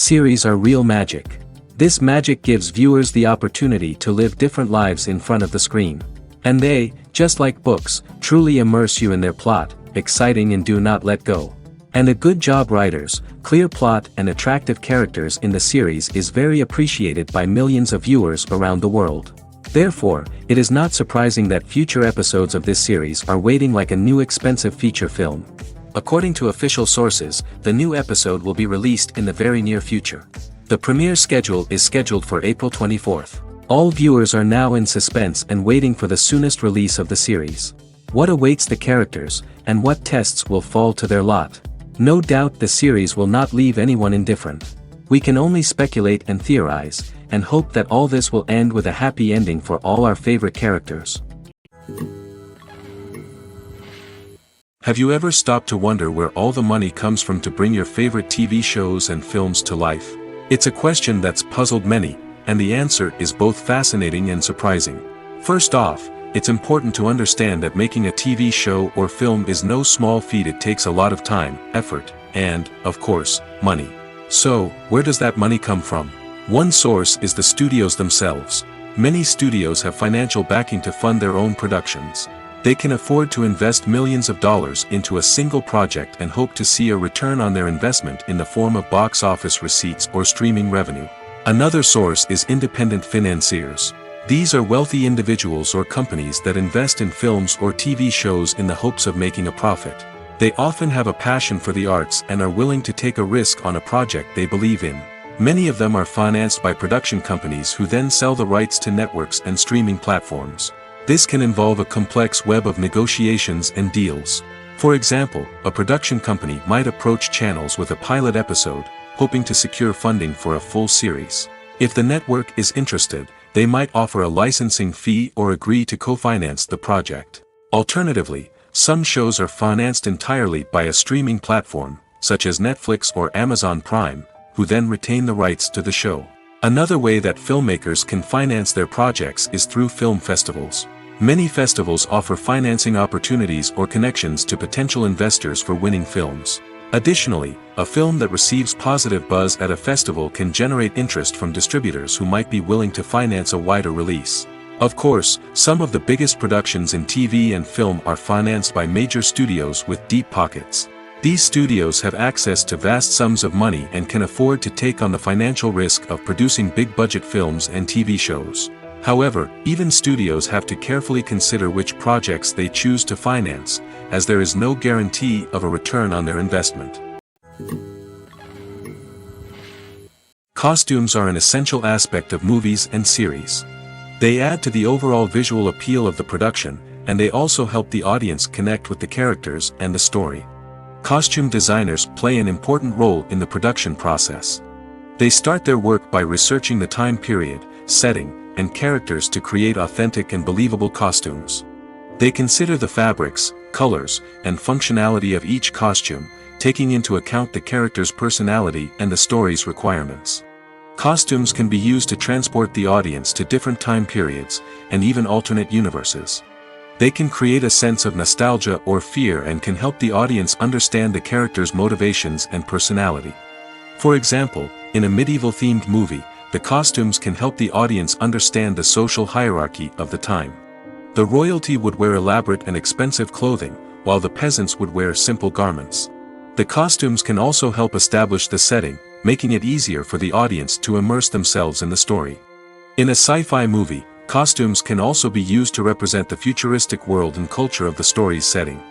Series are real magic. This magic gives viewers the opportunity to live different lives in front of the screen. And they, just like books, truly immerse you in their plot, exciting and do not let go. And a good job writers, clear plot and attractive characters in the series is very appreciated by millions of viewers around the world. Therefore, it is not surprising that future episodes of this series are waiting like a new expensive feature film. According to official sources, the new episode will be released in the very near future. The premiere schedule is scheduled for April 24th. All viewers are now in suspense and waiting for the soonest release of the series. What awaits the characters, and what tests will fall to their lot? No doubt the series will not leave anyone indifferent. We can only speculate and theorize, and hope that all this will end with a happy ending for all our favorite characters. Have you ever stopped to wonder where all the money comes from to bring your favorite TV shows and films to life? It's a question that's puzzled many, and the answer is both fascinating and surprising. First off, it's important to understand that making a TV show or film is no small feat. It takes a lot of time, effort, and, of course, money. So, where does that money come from? One source is the studios themselves. Many studios have financial backing to fund their own productions. They can afford to invest millions of dollars into a single project and hope to see a return on their investment in the form of box office receipts or streaming revenue. Another source is independent financiers. These are wealthy individuals or companies that invest in films or TV shows in the hopes of making a profit. They often have a passion for the arts and are willing to take a risk on a project they believe in. Many of them are financed by production companies who then sell the rights to networks and streaming platforms. This can involve a complex web of negotiations and deals. For example, a production company might approach channels with a pilot episode, hoping to secure funding for a full series. If the network is interested, they might offer a licensing fee or agree to co-finance the project. Alternatively, some shows are financed entirely by a streaming platform, such as Netflix or Amazon Prime, who then retain the rights to the show. Another way that filmmakers can finance their projects is through film festivals. Many festivals offer financing opportunities or connections to potential investors for winning films. Additionally, a film that receives positive buzz at a festival can generate interest from distributors who might be willing to finance a wider release. Of course, some of the biggest productions in TV and film are financed by major studios with deep pockets. These studios have access to vast sums of money and can afford to take on the financial risk of producing big-budget films and TV shows. However, even studios have to carefully consider which projects they choose to finance, as there is no guarantee of a return on their investment. Costumes are an essential aspect of movies and series. They add to the overall visual appeal of the production, and they also help the audience connect with the characters and the story. Costume designers play an important role in the production process. They start their work by researching the time period, setting, and characters to create authentic and believable costumes. They consider the fabrics, colors, and functionality of each costume, taking into account the character's personality and the story's requirements. Costumes can be used to transport the audience to different time periods, and even alternate universes. They can create a sense of nostalgia or fear and can help the audience understand the character's motivations and personality. For example, in a medieval-themed movie, the costumes can help the audience understand the social hierarchy of the time. The royalty would wear elaborate and expensive clothing, while the peasants would wear simple garments. The costumes can also help establish the setting, making it easier for the audience to immerse themselves in the story. In a sci-fi movie, costumes can also be used to represent the futuristic world and culture of the story's setting.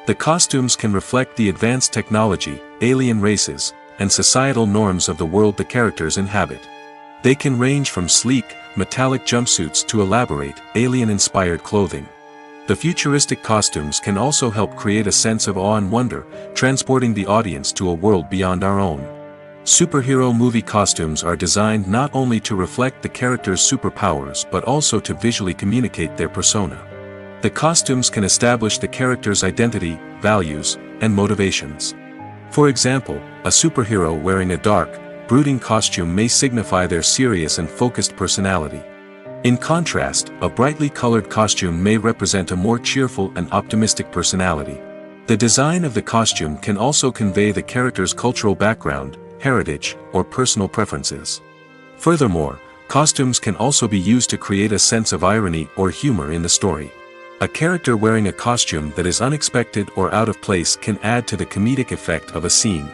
The costumes can reflect the advanced technology, alien races, and societal norms of the world the characters inhabit. They can range from sleek, metallic jumpsuits to elaborate, alien-inspired clothing. The futuristic costumes can also help create a sense of awe and wonder, transporting the audience to a world beyond our own. Superhero movie costumes are designed not only to reflect the character's superpowers but also to visually communicate their persona. The costumes can establish the character's identity, values, and motivations. For example, a superhero wearing a dark, brooding costume may signify their serious and focused personality. In contrast, a brightly colored costume may represent a more cheerful and optimistic personality. The design of the costume can also convey the character's cultural background, heritage, or personal preferences. Furthermore, costumes can also be used to create a sense of irony or humor in the story. A character wearing a costume that is unexpected or out of place can add to the comedic effect of a scene.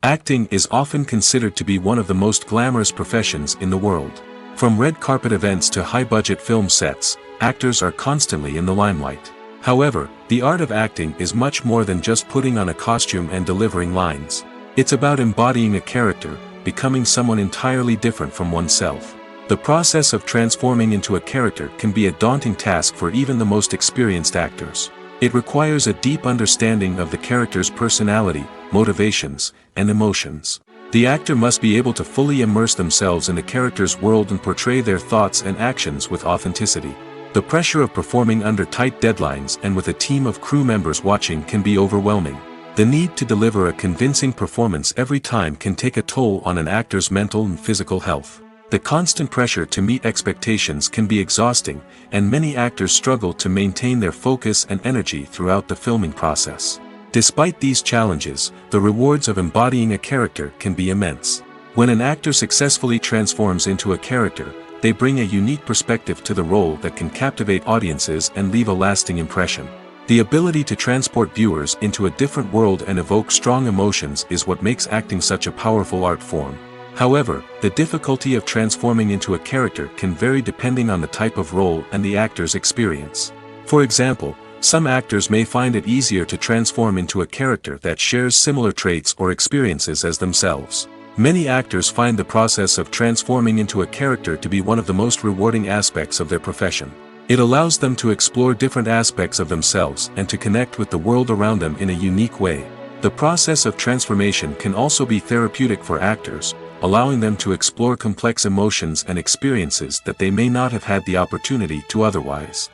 Acting is often considered to be one of the most glamorous professions in the world. From red carpet events to high-budget film sets, actors are constantly in the limelight. However, the art of acting is much more than just putting on a costume and delivering lines. It's about embodying a character, becoming someone entirely different from oneself. The process of transforming into a character can be a daunting task for even the most experienced actors. It requires a deep understanding of the character's personality, motivations, and emotions. The actor must be able to fully immerse themselves in the character's world and portray their thoughts and actions with authenticity. The pressure of performing under tight deadlines and with a team of crew members watching can be overwhelming. The need to deliver a convincing performance every time can take a toll on an actor's mental and physical health. The constant pressure to meet expectations can be exhausting, and many actors struggle to maintain their focus and energy throughout the filming process. Despite these challenges, the rewards of embodying a character can be immense. When an actor successfully transforms into a character, they bring a unique perspective to the role that can captivate audiences and leave a lasting impression. The ability to transport viewers into a different world and evoke strong emotions is what makes acting such a powerful art form. However, the difficulty of transforming into a character can vary depending on the type of role and the actor's experience. For example, some actors may find it easier to transform into a character that shares similar traits or experiences as themselves. Many actors find the process of transforming into a character to be one of the most rewarding aspects of their profession. It allows them to explore different aspects of themselves and to connect with the world around them in a unique way. The process of transformation can also be therapeutic for actors, allowing them to explore complex emotions and experiences that they may not have had the opportunity to otherwise.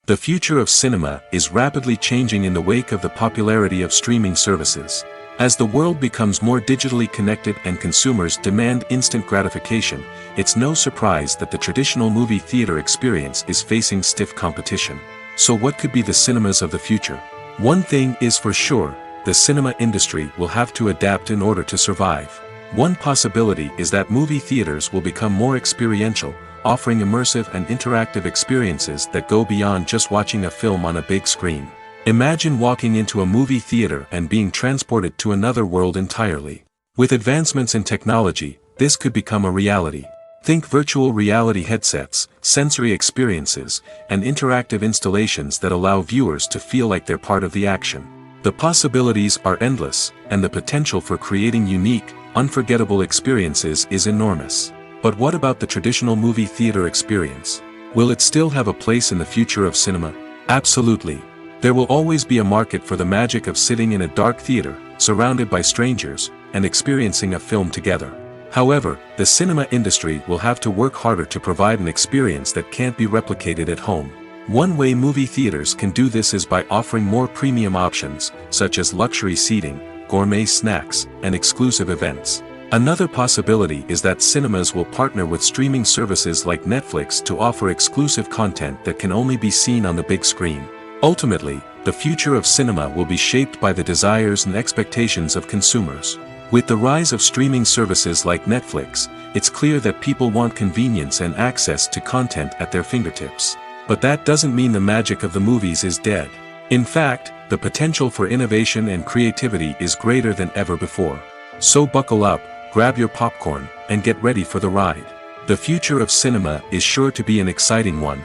The future of cinema is rapidly changing in the wake of the popularity of streaming services. As the world becomes more digitally connected and consumers demand instant gratification, it's no surprise that the traditional movie theater experience is facing stiff competition. So what could be the cinemas of the future? One thing is for sure, the cinema industry will have to adapt in order to survive. One possibility is that movie theaters will become more experiential, offering immersive and interactive experiences that go beyond just watching a film on a big screen. Imagine walking into a movie theater and being transported to another world entirely. With advancements in technology, this could become a reality. Think virtual reality headsets, sensory experiences, and interactive installations that allow viewers to feel like they're part of the action. The possibilities are endless, and the potential for creating unique, unforgettable experiences is enormous. But what about the traditional movie theater experience? Will it still have a place in the future of cinema? Absolutely. There will always be a market for the magic of sitting in a dark theater, surrounded by strangers, and experiencing a film together. However, the cinema industry will have to work harder to provide an experience that can't be replicated at home. One way movie theaters can do this is by offering more premium options, such as luxury seating, gourmet snacks, and exclusive events. Another possibility is that cinemas will partner with streaming services like Netflix to offer exclusive content that can only be seen on the big screen. Ultimately, the future of cinema will be shaped by the desires and expectations of consumers. With the rise of streaming services like Netflix, it's clear that people want convenience and access to content at their fingertips. But that doesn't mean the magic of the movies is dead. In fact, the potential for innovation and creativity is greater than ever before. So buckle up, grab your popcorn, and get ready for the ride. The future of cinema is sure to be an exciting one.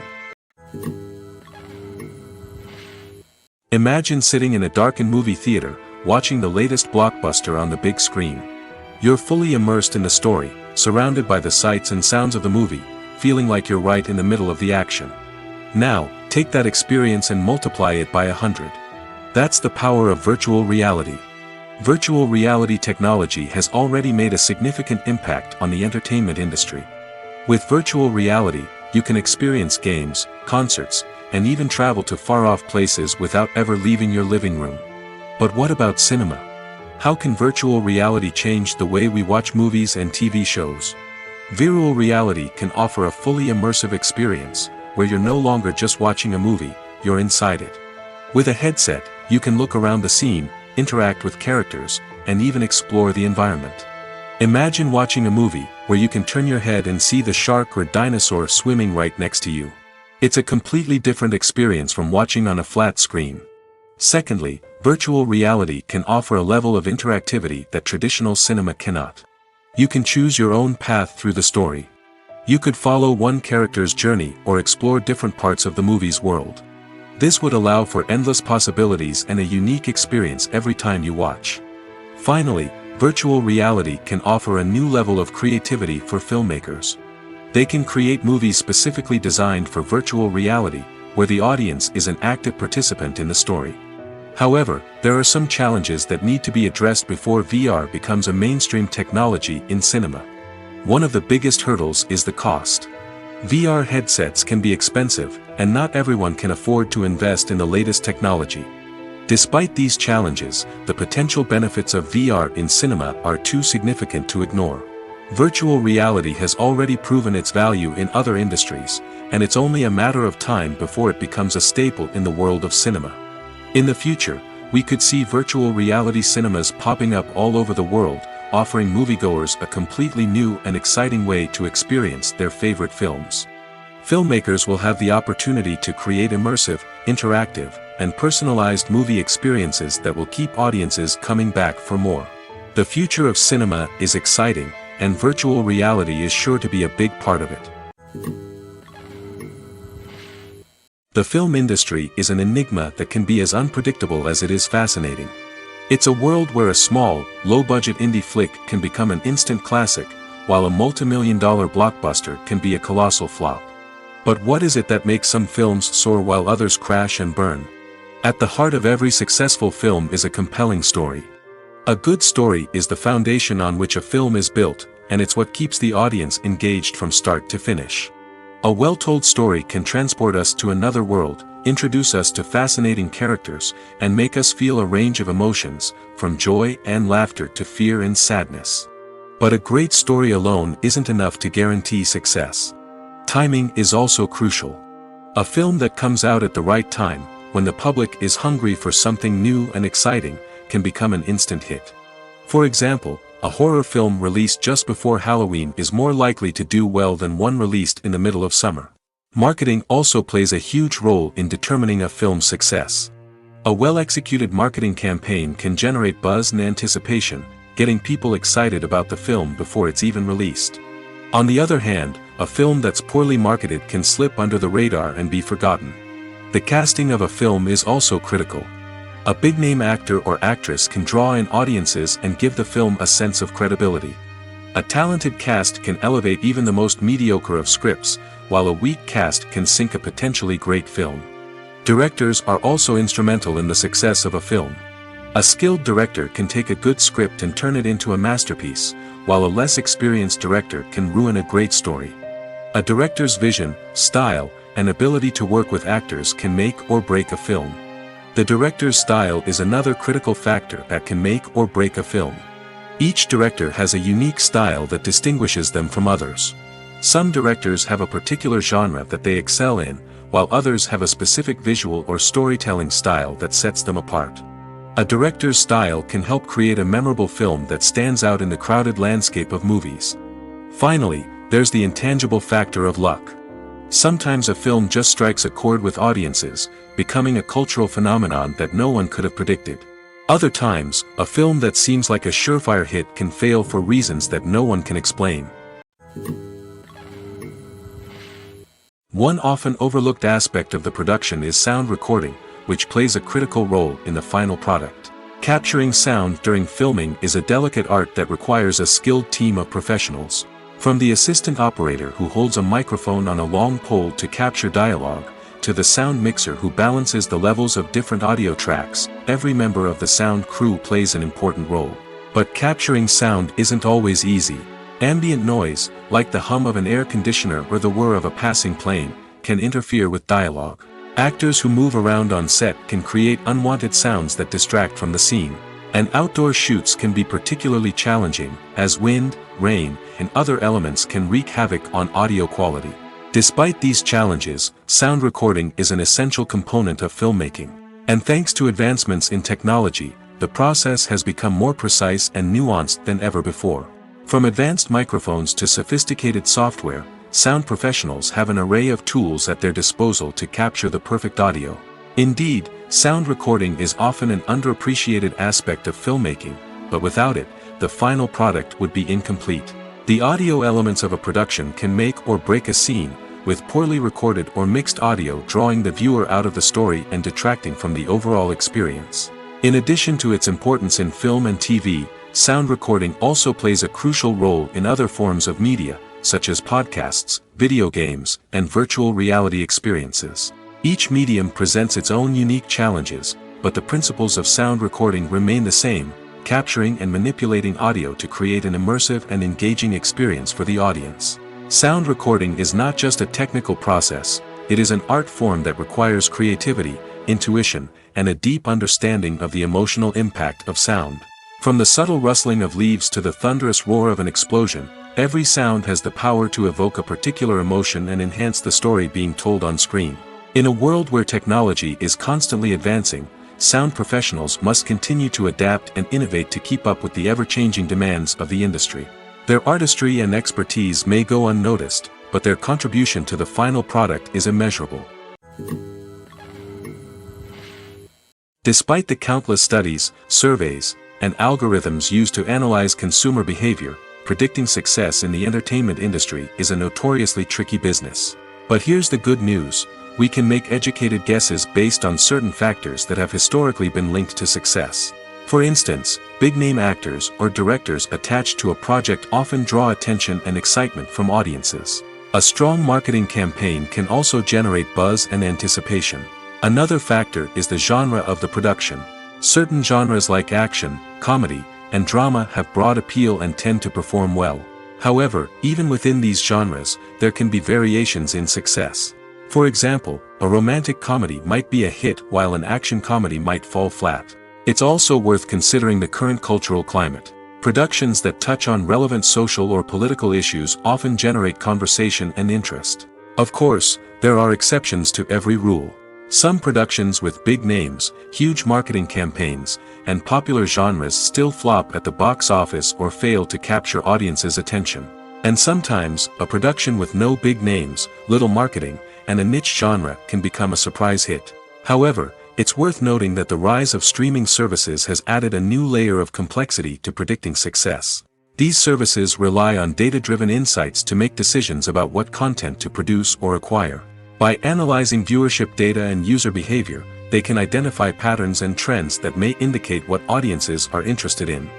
Imagine sitting in a darkened movie theater, watching the latest blockbuster on the big screen. You're fully immersed in the story, surrounded by the sights and sounds of the movie, feeling like you're right in the middle of the action. Now, take that experience and multiply it by 100. That's the power of virtual reality. Virtual reality technology has already made a significant impact on the entertainment industry. With virtual reality, you can experience games, concerts, and even travel to far-off places without ever leaving your living room. But what about cinema? How can virtual reality change the way we watch movies and TV shows? Virtual reality can offer a fully immersive experience, where you're no longer just watching a movie, you're inside it. With a headset, you can look around the scene, interact with characters, and even explore the environment. Imagine watching a movie where you can turn your head and see the shark or dinosaur swimming right next to you. It's a completely different experience from watching on a flat screen. Secondly, virtual reality can offer a level of interactivity that traditional cinema cannot. You can choose your own path through the story. You could follow one character's journey or explore different parts of the movie's world. This would allow for endless possibilities and a unique experience every time you watch. Finally, virtual reality can offer a new level of creativity for filmmakers. They can create movies specifically designed for virtual reality, where the audience is an active participant in the story. However, there are some challenges that need to be addressed before VR becomes a mainstream technology in cinema. One of the biggest hurdles is the cost. VR headsets can be expensive, and not everyone can afford to invest in the latest technology. Despite these challenges, the potential benefits of VR in cinema are too significant to ignore. Virtual reality has already proven its value in other industries, and it's only a matter of time before it becomes a staple in the world of cinema. In the future, we could see virtual reality cinemas popping up all over the world, offering moviegoers a completely new and exciting way to experience their favorite films. Filmmakers will have the opportunity to create immersive, interactive, and personalized movie experiences that will keep audiences coming back for more. The future of cinema is exciting, and virtual reality is sure to be a big part of it. The film industry is an enigma that can be as unpredictable as it is fascinating. It's a world where a small, low-budget indie flick can become an instant classic, while a multi-million-dollar blockbuster can be a colossal flop. But what is it that makes some films soar while others crash and burn? At the heart of every successful film is a compelling story. A good story is the foundation on which a film is built, and it's what keeps the audience engaged from start to finish. A well-told story can transport us to another world, introduce us to fascinating characters, and make us feel a range of emotions, from joy and laughter to fear and sadness. But a great story alone isn't enough to guarantee success. Timing is also crucial. A film that comes out at the right time, when the public is hungry for something new and exciting, can become an instant hit. For example, a horror film released just before Halloween is more likely to do well than one released in the middle of summer. Marketing also plays a huge role in determining a film's success. A well-executed marketing campaign can generate buzz and anticipation, getting people excited about the film before it's even released. On the other hand, a film that's poorly marketed can slip under the radar and be forgotten. The casting of a film is also critical. A big-name actor or actress can draw in audiences and give the film a sense of credibility. A talented cast can elevate even the most mediocre of scripts, while a weak cast can sink a potentially great film. Directors are also instrumental in the success of a film. A skilled director can take a good script and turn it into a masterpiece, while a less experienced director can ruin a great story. A director's vision, style, and ability to work with actors can make or break a film. The director's style is another critical factor that can make or break a film. Each director has a unique style that distinguishes them from others. Some directors have a particular genre that they excel in, while others have a specific visual or storytelling style that sets them apart. A director's style can help create a memorable film that stands out in the crowded landscape of movies. Finally, there's the intangible factor of luck. Sometimes a film just strikes a chord with audiences, becoming a cultural phenomenon that no one could have predicted. Other times, a film that seems like a surefire hit can fail for reasons that no one can explain. One often overlooked aspect of the production is sound recording, which plays a critical role in the final product. Capturing sound during filming is a delicate art that requires a skilled team of professionals. From the assistant operator who holds a microphone on a long pole to capture dialogue, to the sound mixer who balances the levels of different audio tracks, every member of the sound crew plays an important role. But capturing sound isn't always easy. Ambient noise, like the hum of an air conditioner or the whir of a passing plane, can interfere with dialogue. Actors who move around on set can create unwanted sounds that distract from the scene. And outdoor shoots can be particularly challenging, as wind, rain, and other elements can wreak havoc on audio quality. Despite these challenges, sound recording is an essential component of filmmaking. And thanks to advancements in technology, the process has become more precise and nuanced than ever before. From advanced microphones to sophisticated software, sound professionals have an array of tools at their disposal to capture the perfect audio. Indeed, sound recording is often an underappreciated aspect of filmmaking, but without it, the final product would be incomplete. The audio elements of a production can make or break a scene, with poorly recorded or mixed audio drawing the viewer out of the story and detracting from the overall experience. In addition to its importance in film and TV, sound recording also plays a crucial role in other forms of media, such as podcasts, video games, and virtual reality experiences. Each medium presents its own unique challenges, but the principles of sound recording remain the same, capturing and manipulating audio to create an immersive and engaging experience for the audience. Sound recording is not just a technical process, it is an art form that requires creativity, intuition, and a deep understanding of the emotional impact of sound. From the subtle rustling of leaves to the thunderous roar of an explosion, every sound has the power to evoke a particular emotion and enhance the story being told on screen. In a world where technology is constantly advancing, sound professionals must continue to adapt and innovate to keep up with the ever-changing demands of the industry. Their artistry and expertise may go unnoticed, but their contribution to the final product is immeasurable. Despite the countless studies, surveys, and algorithms used to analyze consumer behavior, predicting success in the entertainment industry is a notoriously tricky business. But here's the good news. We can make educated guesses based on certain factors that have historically been linked to success. For instance, big-name actors or directors attached to a project often draw attention and excitement from audiences. A strong marketing campaign can also generate buzz and anticipation. Another factor is the genre of the production. Certain genres like action, comedy, and drama have broad appeal and tend to perform well. However, even within these genres, there can be variations in success. For example, a romantic comedy might be a hit while an action comedy might fall flat. It's also worth considering the current cultural climate. Productions that touch on relevant social or political issues often generate conversation and interest. Of course, there are exceptions to every rule. Some productions with big names, huge marketing campaigns, and popular genres still flop at the box office or fail to capture audiences' attention. And sometimes, a production with no big names, little marketing, and a niche genre can become a surprise hit. However, it's worth noting that the rise of streaming services has added a new layer of complexity to predicting success. These services rely on data-driven insights to make decisions about what content to produce or acquire. By analyzing viewership data and user behavior, they can identify patterns and trends that may indicate what audiences are interested in.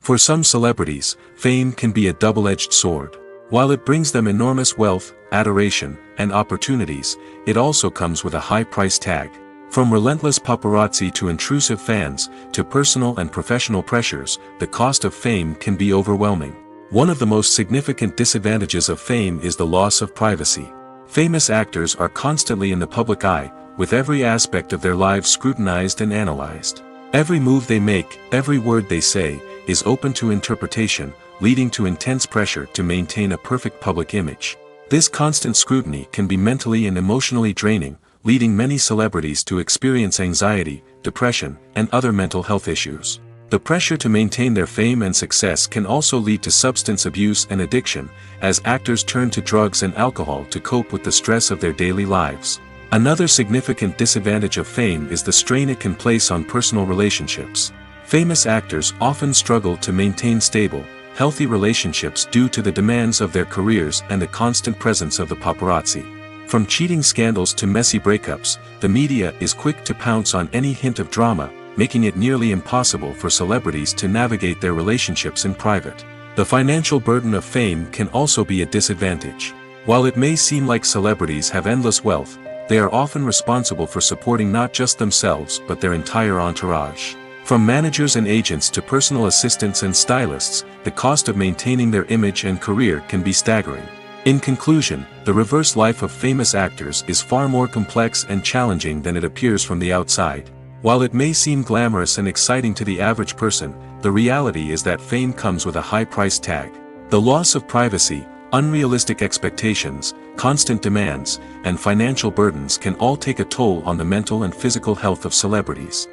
For some celebrities, fame can be a double-edged sword. While it brings them enormous wealth, adoration, and opportunities, it also comes with a high price tag. From relentless paparazzi to intrusive fans, to personal and professional pressures, the cost of fame can be overwhelming. One of the most significant disadvantages of fame is the loss of privacy. Famous actors are constantly in the public eye, with every aspect of their lives scrutinized and analyzed. Every move they make, every word they say, is open to interpretation, leading to intense pressure to maintain a perfect public image. This constant scrutiny can be mentally and emotionally draining, leading many celebrities to experience anxiety, depression, and other mental health issues. The pressure to maintain their fame and success can also lead to substance abuse and addiction, as actors turn to drugs and alcohol to cope with the stress of their daily lives. Another significant disadvantage of fame is the strain it can place on personal relationships. Famous actors often struggle to maintain stable, healthy relationships due to the demands of their careers and the constant presence of the paparazzi. From cheating scandals to messy breakups, the media is quick to pounce on any hint of drama, making it nearly impossible for celebrities to navigate their relationships in private. The financial burden of fame can also be a disadvantage. While it may seem like celebrities have endless wealth, they are often responsible for supporting not just themselves but their entire entourage. From managers and agents to personal assistants and stylists, the cost of maintaining their image and career can be staggering. In conclusion, the reverse life of famous actors is far more complex and challenging than it appears from the outside. While it may seem glamorous and exciting to the average person, the reality is that fame comes with a high price tag. The loss of privacy, Unrealistic expectations, constant demands, and financial burdens can all take a toll on the mental and physical health of celebrities.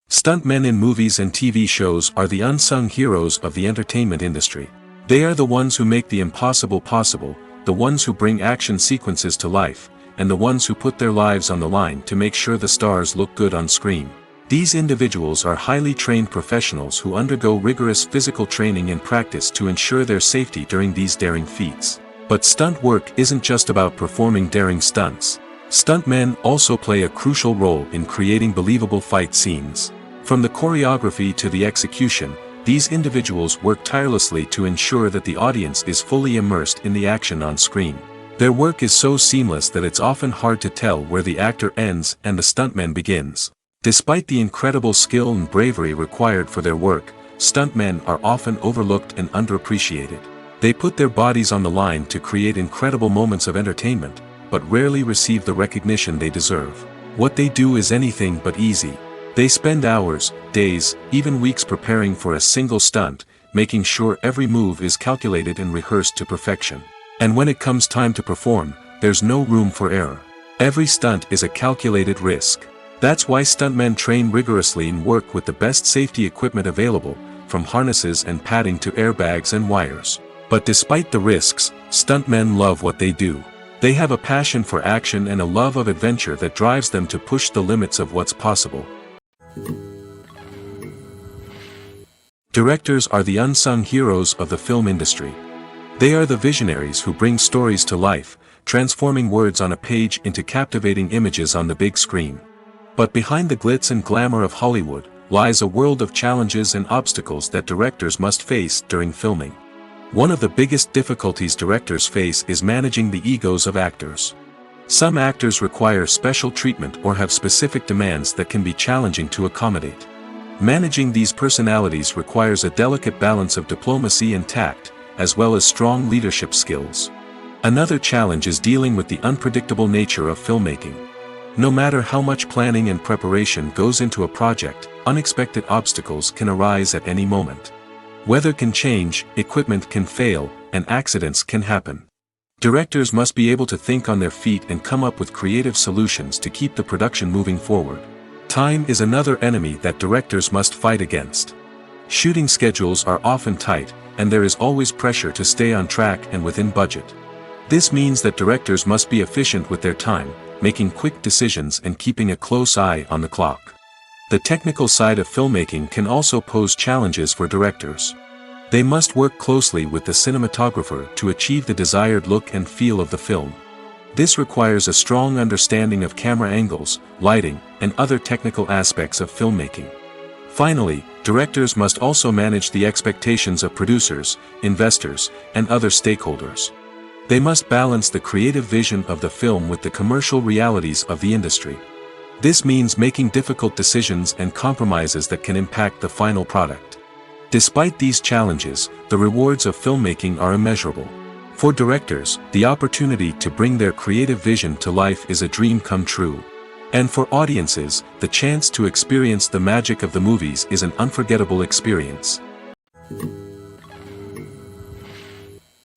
Stuntmen in movies and TV shows are the unsung heroes of the entertainment industry. They are the ones who make the impossible possible, the ones who bring action sequences to life, and the ones who put their lives on the line to make sure the stars look good on screen. These individuals are highly trained professionals who undergo rigorous physical training and practice to ensure their safety during these daring feats. But stunt work isn't just about performing daring stunts. Stuntmen also play a crucial role in creating believable fight scenes. From the choreography to the execution, these individuals work tirelessly to ensure that the audience is fully immersed in the action on screen. Their work is so seamless that it's often hard to tell where the actor ends and the stuntman begins. Despite the incredible skill and bravery required for their work, stuntmen are often overlooked and underappreciated. They put their bodies on the line to create incredible moments of entertainment, but rarely receive the recognition they deserve. What they do is anything but easy. They spend hours, days, even weeks preparing for a single stunt, making sure every move is calculated and rehearsed to perfection. And when it comes time to perform, there's no room for error. Every stunt is a calculated risk. That's why stuntmen train rigorously and work with the best safety equipment available, from harnesses and padding to airbags and wires. But despite the risks, stuntmen love what they do. They have a passion for action and a love of adventure that drives them to push the limits of what's possible. Directors are the unsung heroes of the film industry. They are the visionaries who bring stories to life, transforming words on a page into captivating images on the big screen. But behind the glitz and glamour of Hollywood, lies a world of challenges and obstacles that directors must face during filming. One of the biggest difficulties directors face is managing the egos of actors. Some actors require special treatment or have specific demands that can be challenging to accommodate. Managing these personalities requires a delicate balance of diplomacy and tact, as well as strong leadership skills. Another challenge is dealing with the unpredictable nature of filmmaking. No matter how much planning and preparation goes into a project, unexpected obstacles can arise at any moment. Weather can change, equipment can fail, and accidents can happen. Directors must be able to think on their feet and come up with creative solutions to keep the production moving forward. Time is another enemy that directors must fight against. Shooting schedules are often tight, and there is always pressure to stay on track and within budget. This means that directors must be efficient with their time, making quick decisions and keeping a close eye on the clock. The technical side of filmmaking can also pose challenges for directors. They must work closely with the cinematographer to achieve the desired look and feel of the film. This requires a strong understanding of camera angles, lighting, and other technical aspects of filmmaking. Finally, directors must also manage the expectations of producers, investors, and other stakeholders. They must balance the creative vision of the film with the commercial realities of the industry. This means making difficult decisions and compromises that can impact the final product. Despite these challenges, the rewards of filmmaking are immeasurable. For directors, the opportunity to bring their creative vision to life is a dream come true. And for audiences, the chance to experience the magic of the movies is an unforgettable experience.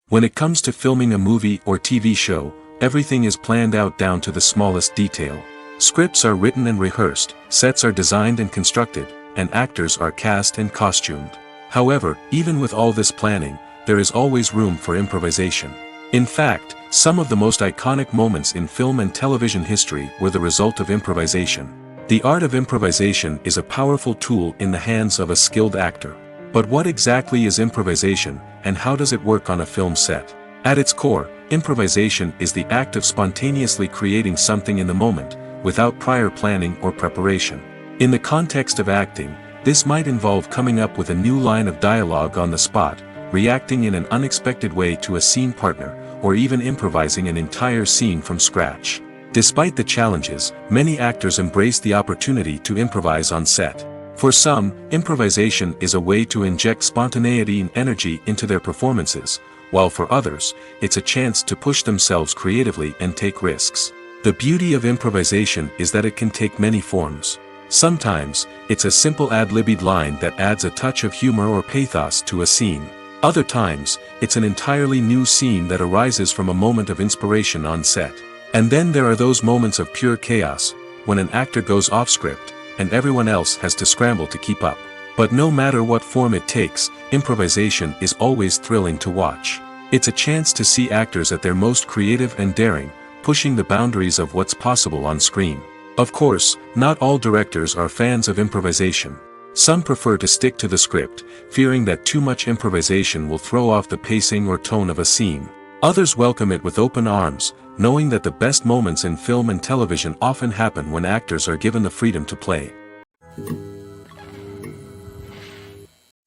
When it comes to filming a movie or TV show, everything is planned out down to the smallest detail. Scripts are written and rehearsed, sets are designed and constructed, and actors are cast and costumed. However, even with all this planning, there is always room for improvisation. In fact, some of the most iconic moments in film and television history were the result of improvisation. The art of improvisation is a powerful tool in the hands of a skilled actor. But what exactly is improvisation, and how does it work on a film set? At its core, improvisation is the act of spontaneously creating something in the moment, without prior planning or preparation. In the context of acting, this might involve coming up with a new line of dialogue on the spot, reacting in an unexpected way to a scene partner, or even improvising an entire scene from scratch. Despite the challenges, many actors embrace the opportunity to improvise on set. For some, improvisation is a way to inject spontaneity and energy into their performances, while for others, it's a chance to push themselves creatively and take risks. The beauty of improvisation is that it can take many forms. Sometimes, it's a simple ad-libbed line that adds a touch of humor or pathos to a scene. Other times, it's an entirely new scene that arises from a moment of inspiration on set. And then there are those moments of pure chaos, when an actor goes off script, and everyone else has to scramble to keep up. But no matter what form it takes, improvisation is always thrilling to watch. It's a chance to see actors at their most creative and daring, pushing the boundaries of what's possible on screen. Of course, not all directors are fans of improvisation. Some prefer to stick to the script, fearing that too much improvisation will throw off the pacing or tone of a scene. Others welcome it with open arms, knowing that the best moments in film and television often happen when actors are given the freedom to play.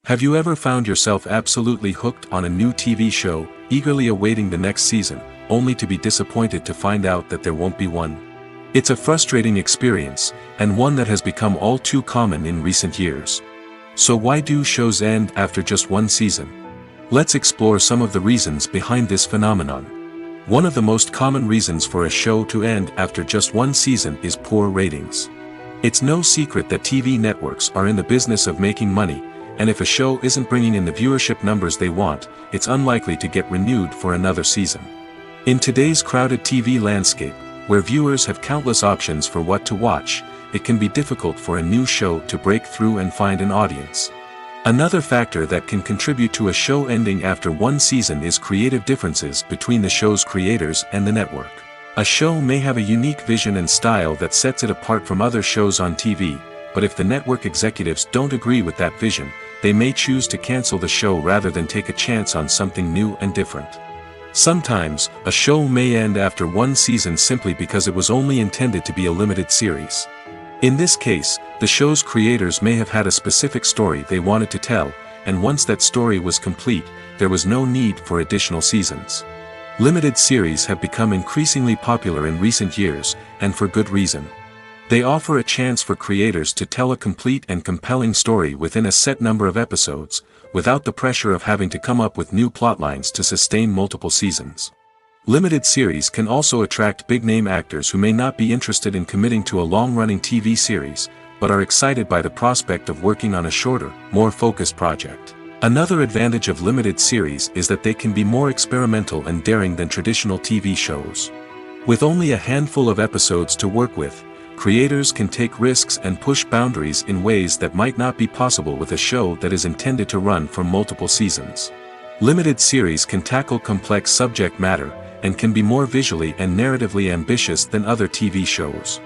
Have you ever found yourself absolutely hooked on a new TV show, eagerly awaiting the next season, only to be disappointed to find out that there won't be one? It's a frustrating experience, and one that has become all too common in recent years. So why do shows end after just one season? Let's explore some of the reasons behind this phenomenon. One of the most common reasons for a show to end after just one season is poor ratings. It's no secret that TV networks are in the business of making money, and if a show isn't bringing in the viewership numbers they want, it's unlikely to get renewed for another season. In today's crowded TV landscape, where viewers have countless options for what to watch, it can be difficult for a new show to break through and find an audience. Another factor that can contribute to a show ending after one season is creative differences between the show's creators and the network. A show may have a unique vision and style that sets it apart from other shows on TV, but if the network executives don't agree with that vision, they may choose to cancel the show rather than take a chance on something new and different. Sometimes, a show may end after one season simply because it was only intended to be a limited series. In this case, the show's creators may have had a specific story they wanted to tell, and once that story was complete, there was no need for additional seasons. Limited series have become increasingly popular in recent years, and for good reason. They offer a chance for creators to tell a complete and compelling story within a set number of episodes, without the pressure of having to come up with new plotlines to sustain multiple seasons. Limited series can also attract big-name actors who may not be interested in committing to a long-running TV series, but are excited by the prospect of working on a shorter, more focused project. Another advantage of limited series is that they can be more experimental and daring than traditional TV shows. With only a handful of episodes to work with, creators can take risks and push boundaries in ways that might not be possible with a show that is intended to run for multiple seasons. Limited series can tackle complex subject matter, and can be more visually and narratively ambitious than other TV shows.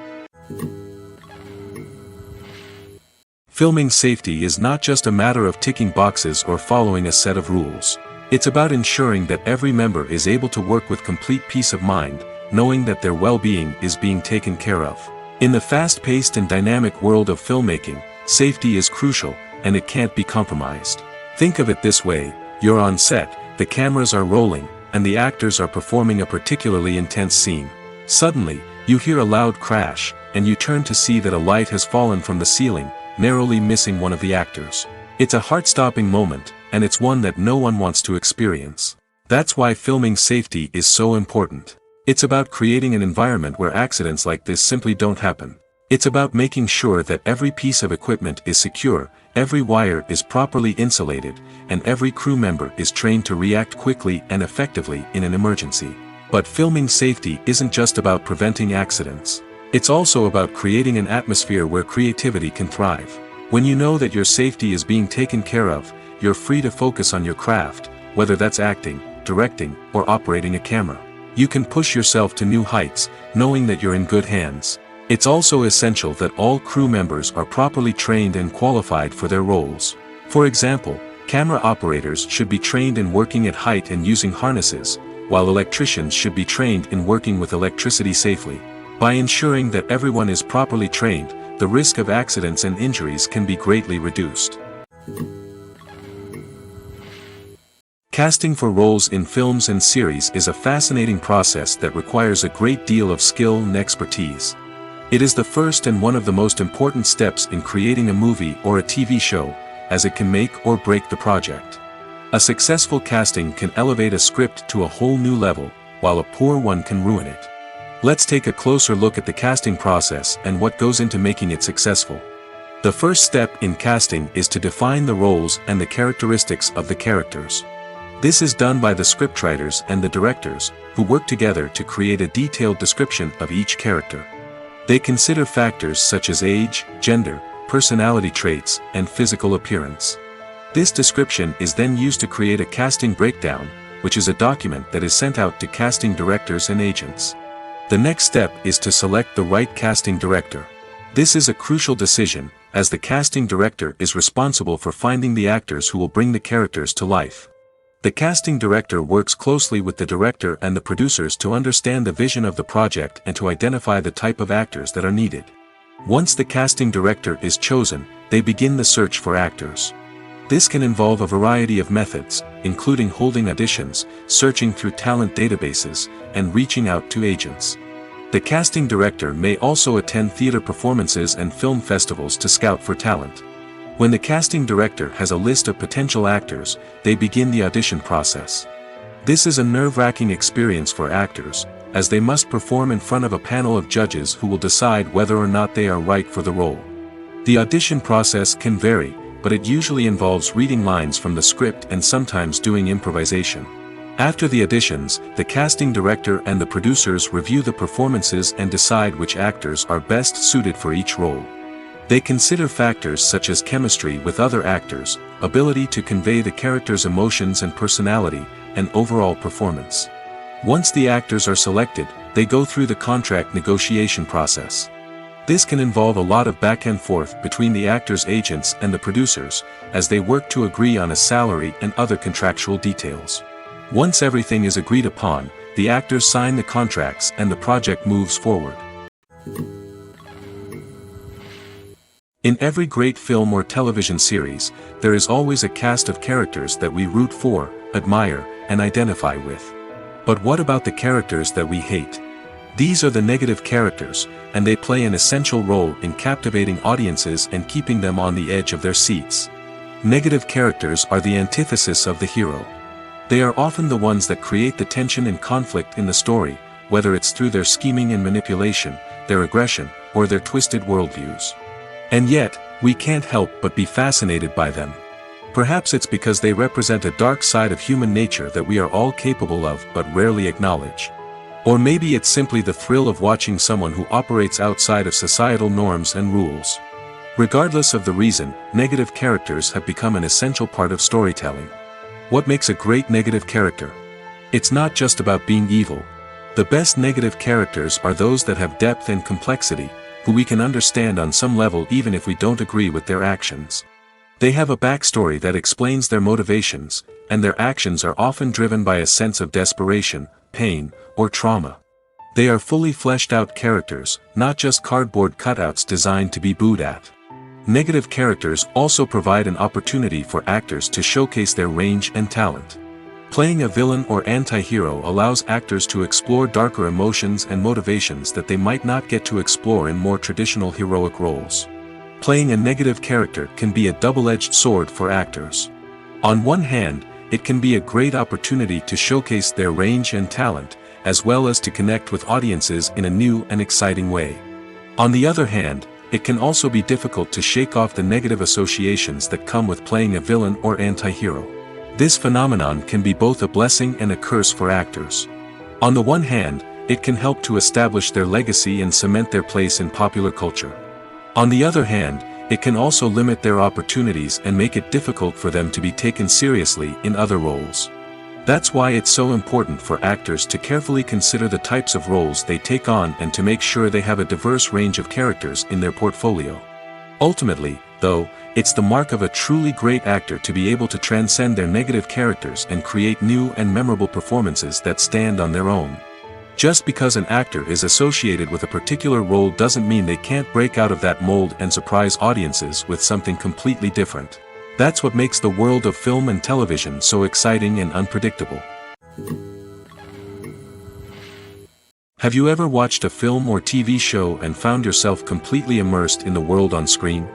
Filming safety is not just a matter of ticking boxes or following a set of rules. It's about ensuring that every member is able to work with complete peace of mind, knowing that their well-being is being taken care of. In the fast-paced and dynamic world of filmmaking, safety is crucial, and it can't be compromised. Think of it this way: you're on set, the cameras are rolling, and the actors are performing a particularly intense scene. Suddenly, you hear a loud crash, and you turn to see that a light has fallen from the ceiling, narrowly missing one of the actors. It's a heart-stopping moment, and it's one that no one wants to experience. That's why filming safety is so important. It's about creating an environment where accidents like this simply don't happen. It's about making sure that every piece of equipment is secure, every wire is properly insulated, and every crew member is trained to react quickly and effectively in an emergency. But filming safety isn't just about preventing accidents. It's also about creating an atmosphere where creativity can thrive. When you know that your safety is being taken care of, you're free to focus on your craft, whether that's acting, directing, or operating a camera. You can push yourself to new heights, knowing that you're in good hands. It's also essential that all crew members are properly trained and qualified for their roles. For example, camera operators should be trained in working at height and using harnesses, while electricians should be trained in working with electricity safely. By ensuring that everyone is properly trained, the risk of accidents and injuries can be greatly reduced. Casting for roles in films and series is a fascinating process that requires a great deal of skill and expertise. It is the first and one of the most important steps in creating a movie or a TV show, as it can make or break the project. A successful casting can elevate a script to a whole new level, while a poor one can ruin it. Let's take a closer look at the casting process and what goes into making it successful. The first step in casting is to define the roles and the characteristics of the characters. This is done by the scriptwriters and the directors, who work together to create a detailed description of each character. They consider factors such as age, gender, personality traits, and physical appearance. This description is then used to create a casting breakdown, which is a document that is sent out to casting directors and agents. The next step is to select the right casting director. This is a crucial decision, as the casting director is responsible for finding the actors who will bring the characters to life. The casting director works closely with the director and the producers to understand the vision of the project and to identify the type of actors that are needed. Once the casting director is chosen, they begin the search for actors. This can involve a variety of methods, including holding auditions, searching through talent databases, and reaching out to agents. The casting director may also attend theater performances and film festivals to scout for talent. When the casting director has a list of potential actors, they begin the audition process. This is a nerve-wracking experience for actors, as they must perform in front of a panel of judges who will decide whether or not they are right for the role. The audition process can vary, but it usually involves reading lines from the script and sometimes doing improvisation. After the auditions, the casting director and the producers review the performances and decide which actors are best suited for each role. They consider factors such as chemistry with other actors, ability to convey the character's emotions and personality, and overall performance. Once the actors are selected, they go through the contract negotiation process. This can involve a lot of back and forth between the actors' agents and the producers, as they work to agree on a salary and other contractual details. Once everything is agreed upon, the actors sign the contracts and the project moves forward. In every great film or television series, there is always a cast of characters that we root for, admire, and identify with. But what about the characters that we hate? These are the negative characters, and they play an essential role in captivating audiences and keeping them on the edge of their seats. Negative characters are the antithesis of the hero. They are often the ones that create the tension and conflict in the story, whether it's through their scheming and manipulation, their aggression, or their twisted worldviews. And yet, we can't help but be fascinated by them. Perhaps it's because they represent a dark side of human nature that we are all capable of but rarely acknowledge. Or maybe it's simply the thrill of watching someone who operates outside of societal norms and rules. Regardless of the reason, negative characters have become an essential part of storytelling. What makes a great negative character? It's not just about being evil. The best negative characters are those that have depth and complexity, who we can understand on some level even if we don't agree with their actions. They have a backstory that explains their motivations, and their actions are often driven by a sense of desperation, pain, or trauma. They are fully fleshed out characters, not just cardboard cutouts designed to be booed at. Negative characters also provide an opportunity for actors to showcase their range and talent. Playing a villain or anti-hero allows actors to explore darker emotions and motivations that they might not get to explore in more traditional heroic roles. Playing a negative character can be a double-edged sword for actors. On one hand, it can be a great opportunity to showcase their range and talent, as well as to connect with audiences in a new and exciting way. On the other hand, it can also be difficult to shake off the negative associations that come with playing a villain or anti-hero. This phenomenon can be both a blessing and a curse for actors. On the one hand, it can help to establish their legacy and cement their place in popular culture. On the other hand, it can also limit their opportunities and make it difficult for them to be taken seriously in other roles. That's why it's so important for actors to carefully consider the types of roles they take on and to make sure they have a diverse range of characters in their portfolio. Ultimately, though, it's the mark of a truly great actor to be able to transcend their negative characters and create new and memorable performances that stand on their own. Just because an actor is associated with a particular role doesn't mean they can't break out of that mold and surprise audiences with something completely different. That's what makes the world of film and television so exciting and unpredictable. Have you ever watched a film or TV show and found yourself completely immersed in the world on screen?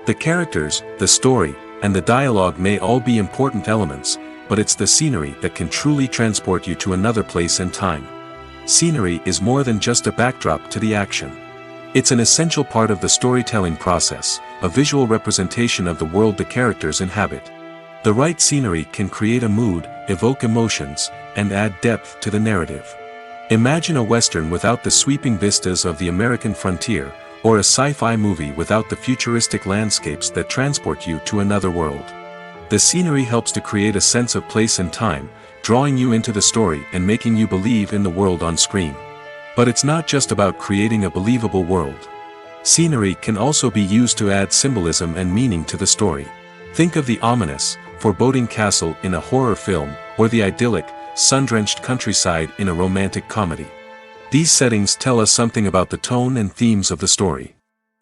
The characters, the story, and the dialogue may all be important elements, but it's the scenery that can truly transport you to another place and time. Scenery is more than just a backdrop to the action. It's an essential part of the storytelling process, a visual representation of the world the characters inhabit. The right scenery can create a mood, evoke emotions, and add depth to the narrative. Imagine a Western without the sweeping vistas of the American frontier, or a sci-fi movie without the futuristic landscapes that transport you to another world. The scenery helps to create a sense of place and time, drawing you into the story and making you believe in the world on screen. But it's not just about creating a believable world. Scenery can also be used to add symbolism and meaning to the story. Think of the ominous, foreboding castle in a horror film, or the idyllic, sun-drenched countryside in a romantic comedy. These settings tell us something about the tone and themes of the story.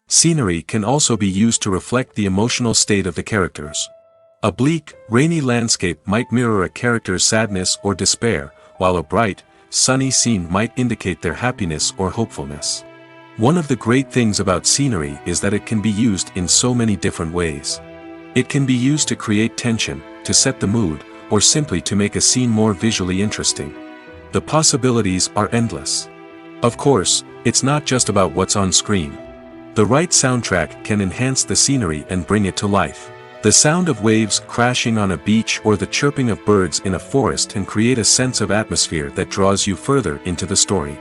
Scenery can also be used to reflect the emotional state of the characters. A bleak, rainy landscape might mirror a character's sadness or despair, while a bright, sunny scene might indicate their happiness or hopefulness. One of the great things about scenery is that it can be used in so many different ways. It can be used to create tension, to set the mood, or simply to make a scene more visually interesting. The possibilities are endless. Of course, it's not just about what's on screen. The right soundtrack can enhance the scenery and bring it to life. The sound of waves crashing on a beach or the chirping of birds in a forest can create a sense of atmosphere that draws you further into the story.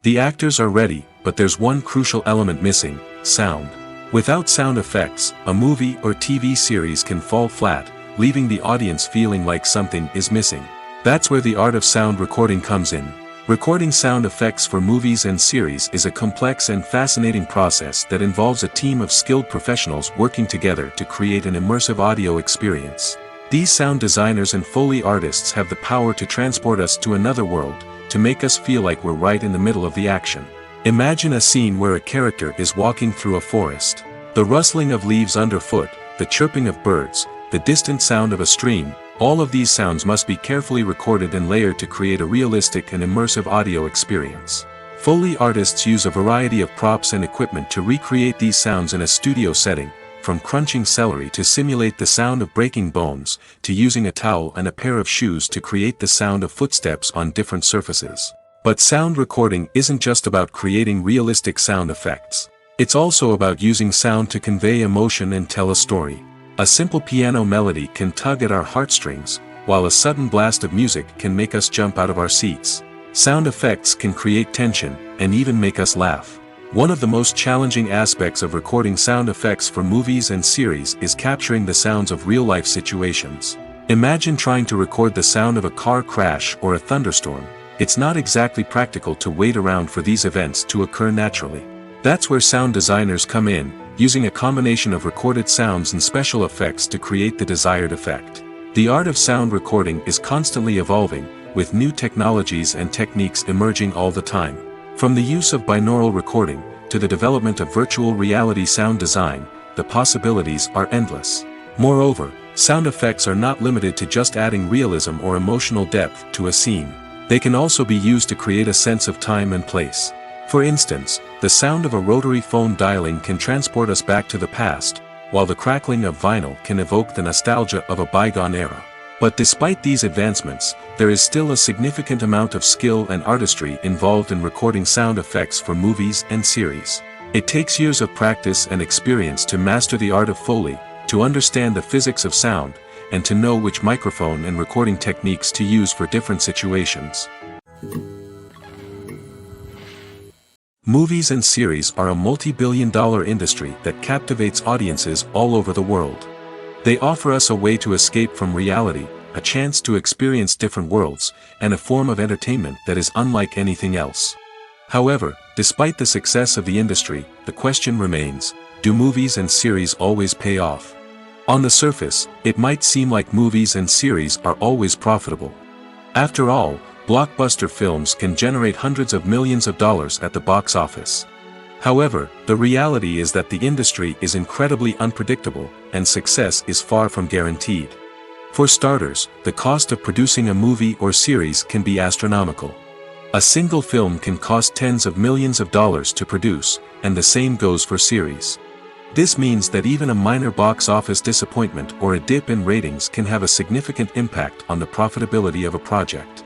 The actors are ready, but there's one crucial element missing: sound. Without sound effects, a movie or TV series can fall flat, leaving the audience feeling like something is missing. That's where the art of sound recording comes in. Recording sound effects for movies and series is a complex and fascinating process that involves a team of skilled professionals working together to create an immersive audio experience. These sound designers and Foley artists have the power to transport us to another world, to make us feel like we're right in the middle of the action. Imagine a scene where a character is walking through a forest. The rustling of leaves underfoot, the chirping of birds, the distant sound of a stream, all of these sounds must be carefully recorded and layered to create a realistic and immersive audio experience. Foley artists use a variety of props and equipment to recreate these sounds in a studio setting, from crunching celery to simulate the sound of breaking bones, to using a towel and a pair of shoes to create the sound of footsteps on different surfaces. But sound recording isn't just about creating realistic sound effects. It's also about using sound to convey emotion and tell a story. A simple piano melody can tug at our heartstrings, while a sudden blast of music can make us jump out of our seats. Sound effects can create tension, and even make us laugh. One of the most challenging aspects of recording sound effects for movies and series is capturing the sounds of real-life situations. Imagine trying to record the sound of a car crash or a thunderstorm. It's not exactly practical to wait around for these events to occur naturally. That's where sound designers come in, using a combination of recorded sounds and special effects to create the desired effect. The art of sound recording is constantly evolving, with new technologies and techniques emerging all the time. From the use of binaural recording, to the development of virtual reality sound design, the possibilities are endless. Moreover, sound effects are not limited to just adding realism or emotional depth to a scene. They can also be used to create a sense of time and place. For instance, the sound of a rotary phone dialing can transport us back to the past, while the crackling of vinyl can evoke the nostalgia of a bygone era. But despite these advancements, there is still a significant amount of skill and artistry involved in recording sound effects for movies and series. It takes years of practice and experience to master the art of Foley, to understand the physics of sound, and to know which microphone and recording techniques to use for different situations. Movies and series are a multi-billion-dollar industry that captivates audiences all over the world. They offer us a way to escape from reality, a chance to experience different worlds, and a form of entertainment that is unlike anything else. However, despite the success of the industry, the question remains: do movies and series always pay off? On the surface, it might seem like movies and series are always profitable. After all, blockbuster films can generate hundreds of millions of dollars at the box office. However, the reality is that the industry is incredibly unpredictable, and success is far from guaranteed. For starters, the cost of producing a movie or series can be astronomical. A single film can cost tens of millions of dollars to produce, and the same goes for series. This means that even a minor box office disappointment or a dip in ratings can have a significant impact on the profitability of a project.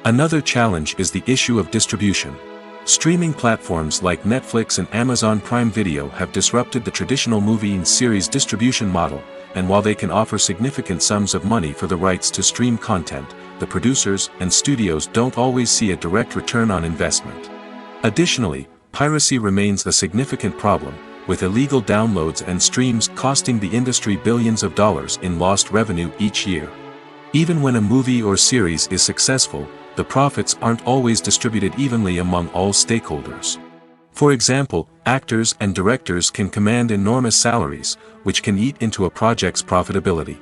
Another challenge is the issue of distribution. Streaming platforms like Netflix and Amazon Prime Video have disrupted the traditional movie and series distribution model, and while they can offer significant sums of money for the rights to stream content, the producers and studios don't always see a direct return on investment. Additionally, piracy remains a significant problem, with illegal downloads and streams costing the industry billions of dollars in lost revenue each year. Even when a movie or series is successful, the profits aren't always distributed evenly among all stakeholders. For example, actors and directors can command enormous salaries, which can eat into a project's profitability.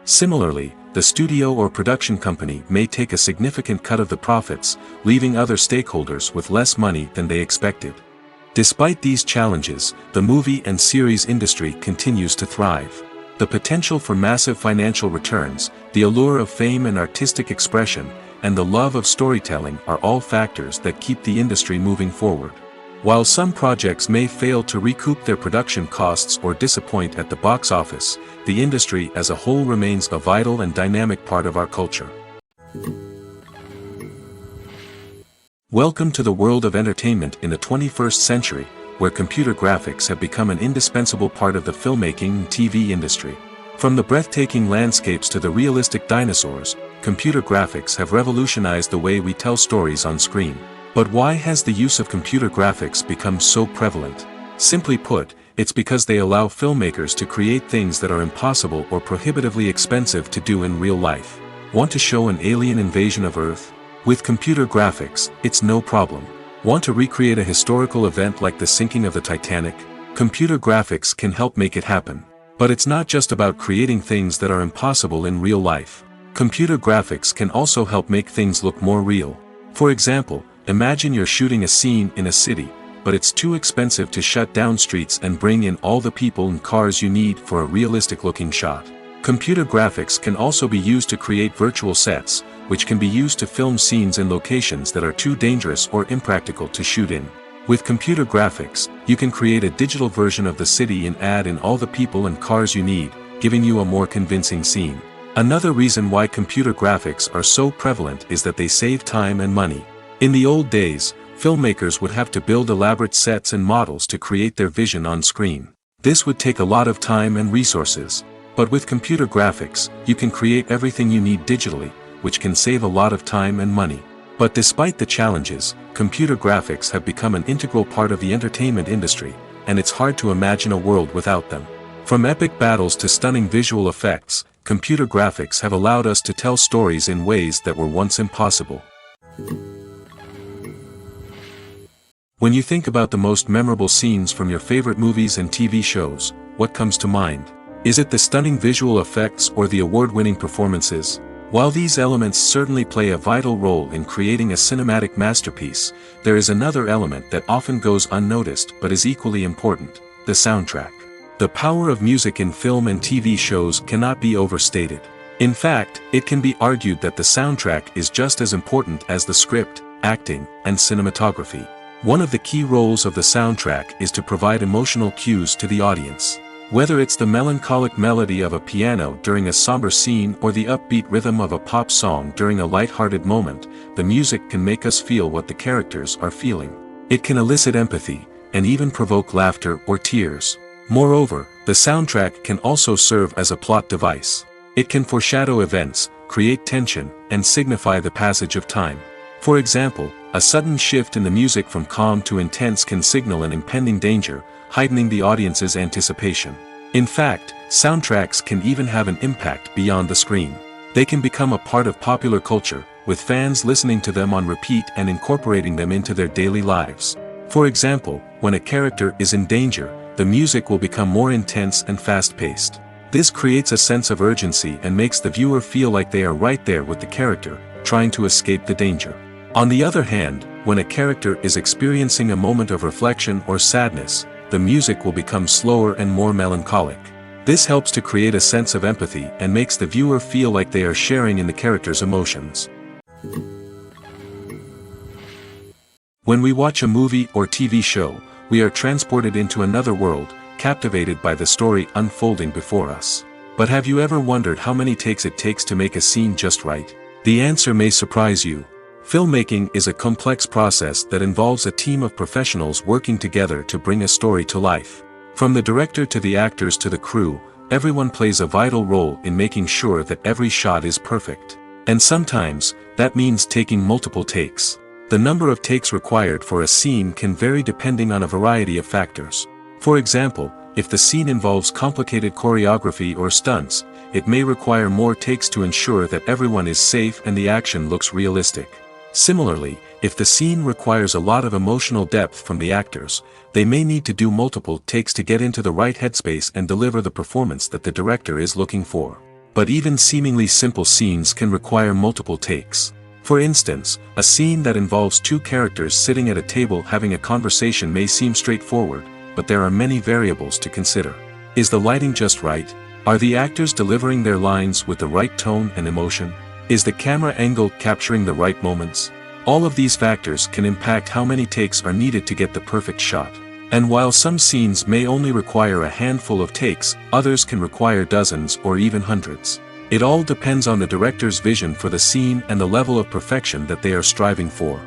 Similarly, the studio or production company may take a significant cut of the profits, leaving other stakeholders with less money than they expected. Despite these challenges, the movie and series industry continues to thrive. The potential for massive financial returns, the allure of fame and artistic expression, and the love of storytelling are all factors that keep the industry moving forward. While some projects may fail to recoup their production costs or disappoint at the box office, the industry as a whole remains a vital and dynamic part of our culture. Welcome to the world of entertainment in the 21st century, where computer graphics have become an indispensable part of the filmmaking and TV industry. From the breathtaking landscapes to the realistic dinosaurs, computer graphics have revolutionized the way we tell stories on screen. But why has the use of computer graphics become so prevalent? Simply put, it's because they allow filmmakers to create things that are impossible or prohibitively expensive to do in real life. Want to show an alien invasion of Earth? With computer graphics, it's no problem. Want to recreate a historical event like the sinking of the Titanic? Computer graphics can help make it happen. But it's not just about creating things that are impossible in real life. Computer graphics can also help make things look more real. For example, imagine you're shooting a scene in a city, but it's too expensive to shut down streets and bring in all the people and cars you need for a realistic-looking shot. Computer graphics can also be used to create virtual sets, which can be used to film scenes in locations that are too dangerous or impractical to shoot in. With computer graphics, you can create a digital version of the city and add in all the people and cars you need, giving you a more convincing scene. Another reason why computer graphics are so prevalent is that they save time and money. In the old days, filmmakers would have to build elaborate sets and models to create their vision on screen. This would take a lot of time and resources. But with computer graphics, you can create everything you need digitally, which can save a lot of time and money. But despite the challenges, computer graphics have become an integral part of the entertainment industry, and it's hard to imagine a world without them. From epic battles to stunning visual effects, computer graphics have allowed us to tell stories in ways that were once impossible. When you think about the most memorable scenes from your favorite movies and TV shows, what comes to mind? Is it the stunning visual effects or the award-winning performances? While these elements certainly play a vital role in creating a cinematic masterpiece, there is another element that often goes unnoticed but is equally important: the soundtrack. The power of music in film and TV shows cannot be overstated. In fact, it can be argued that the soundtrack is just as important as the script, acting, and cinematography. One of the key roles of the soundtrack is to provide emotional cues to the audience. Whether it's the melancholic melody of a piano during a somber scene or the upbeat rhythm of a pop song during a light-hearted moment, the music can make us feel what the characters are feeling. It can elicit empathy, and even provoke laughter or tears. Moreover, the soundtrack can also serve as a plot device. It can foreshadow events, create tension, and signify the passage of time. For example, a sudden shift in the music from calm to intense can signal an impending danger, heightening the audience's anticipation. In fact, soundtracks can even have an impact beyond the screen. They can become a part of popular culture, with fans listening to them on repeat and incorporating them into their daily lives. For example, when a character is in danger, the music will become more intense and fast-paced. This creates a sense of urgency and makes the viewer feel like they are right there with the character, trying to escape the danger. On the other hand, when a character is experiencing a moment of reflection or sadness, the music will become slower and more melancholic. This helps to create a sense of empathy and makes the viewer feel like they are sharing in the character's emotions. When we watch a movie or TV show, we are transported into another world, captivated by the story unfolding before us. But have you ever wondered how many takes it takes to make a scene just right? The answer may surprise you. Filmmaking is a complex process that involves a team of professionals working together to bring a story to life. From the director to the actors to the crew, everyone plays a vital role in making sure that every shot is perfect. And sometimes, that means taking multiple takes. The number of takes required for a scene can vary depending on a variety of factors. For example, if the scene involves complicated choreography or stunts, it may require more takes to ensure that everyone is safe and the action looks realistic. Similarly, if the scene requires a lot of emotional depth from the actors, they may need to do multiple takes to get into the right headspace and deliver the performance that the director is looking for. But even seemingly simple scenes can require multiple takes. For instance, a scene that involves two characters sitting at a table having a conversation may seem straightforward, but there are many variables to consider. Is the lighting just right? Are the actors delivering their lines with the right tone and emotion? Is the camera angle capturing the right moments? All of these factors can impact how many takes are needed to get the perfect shot. And while some scenes may only require a handful of takes, others can require dozens or even hundreds. It all depends on the director's vision for the scene and the level of perfection that they are striving for.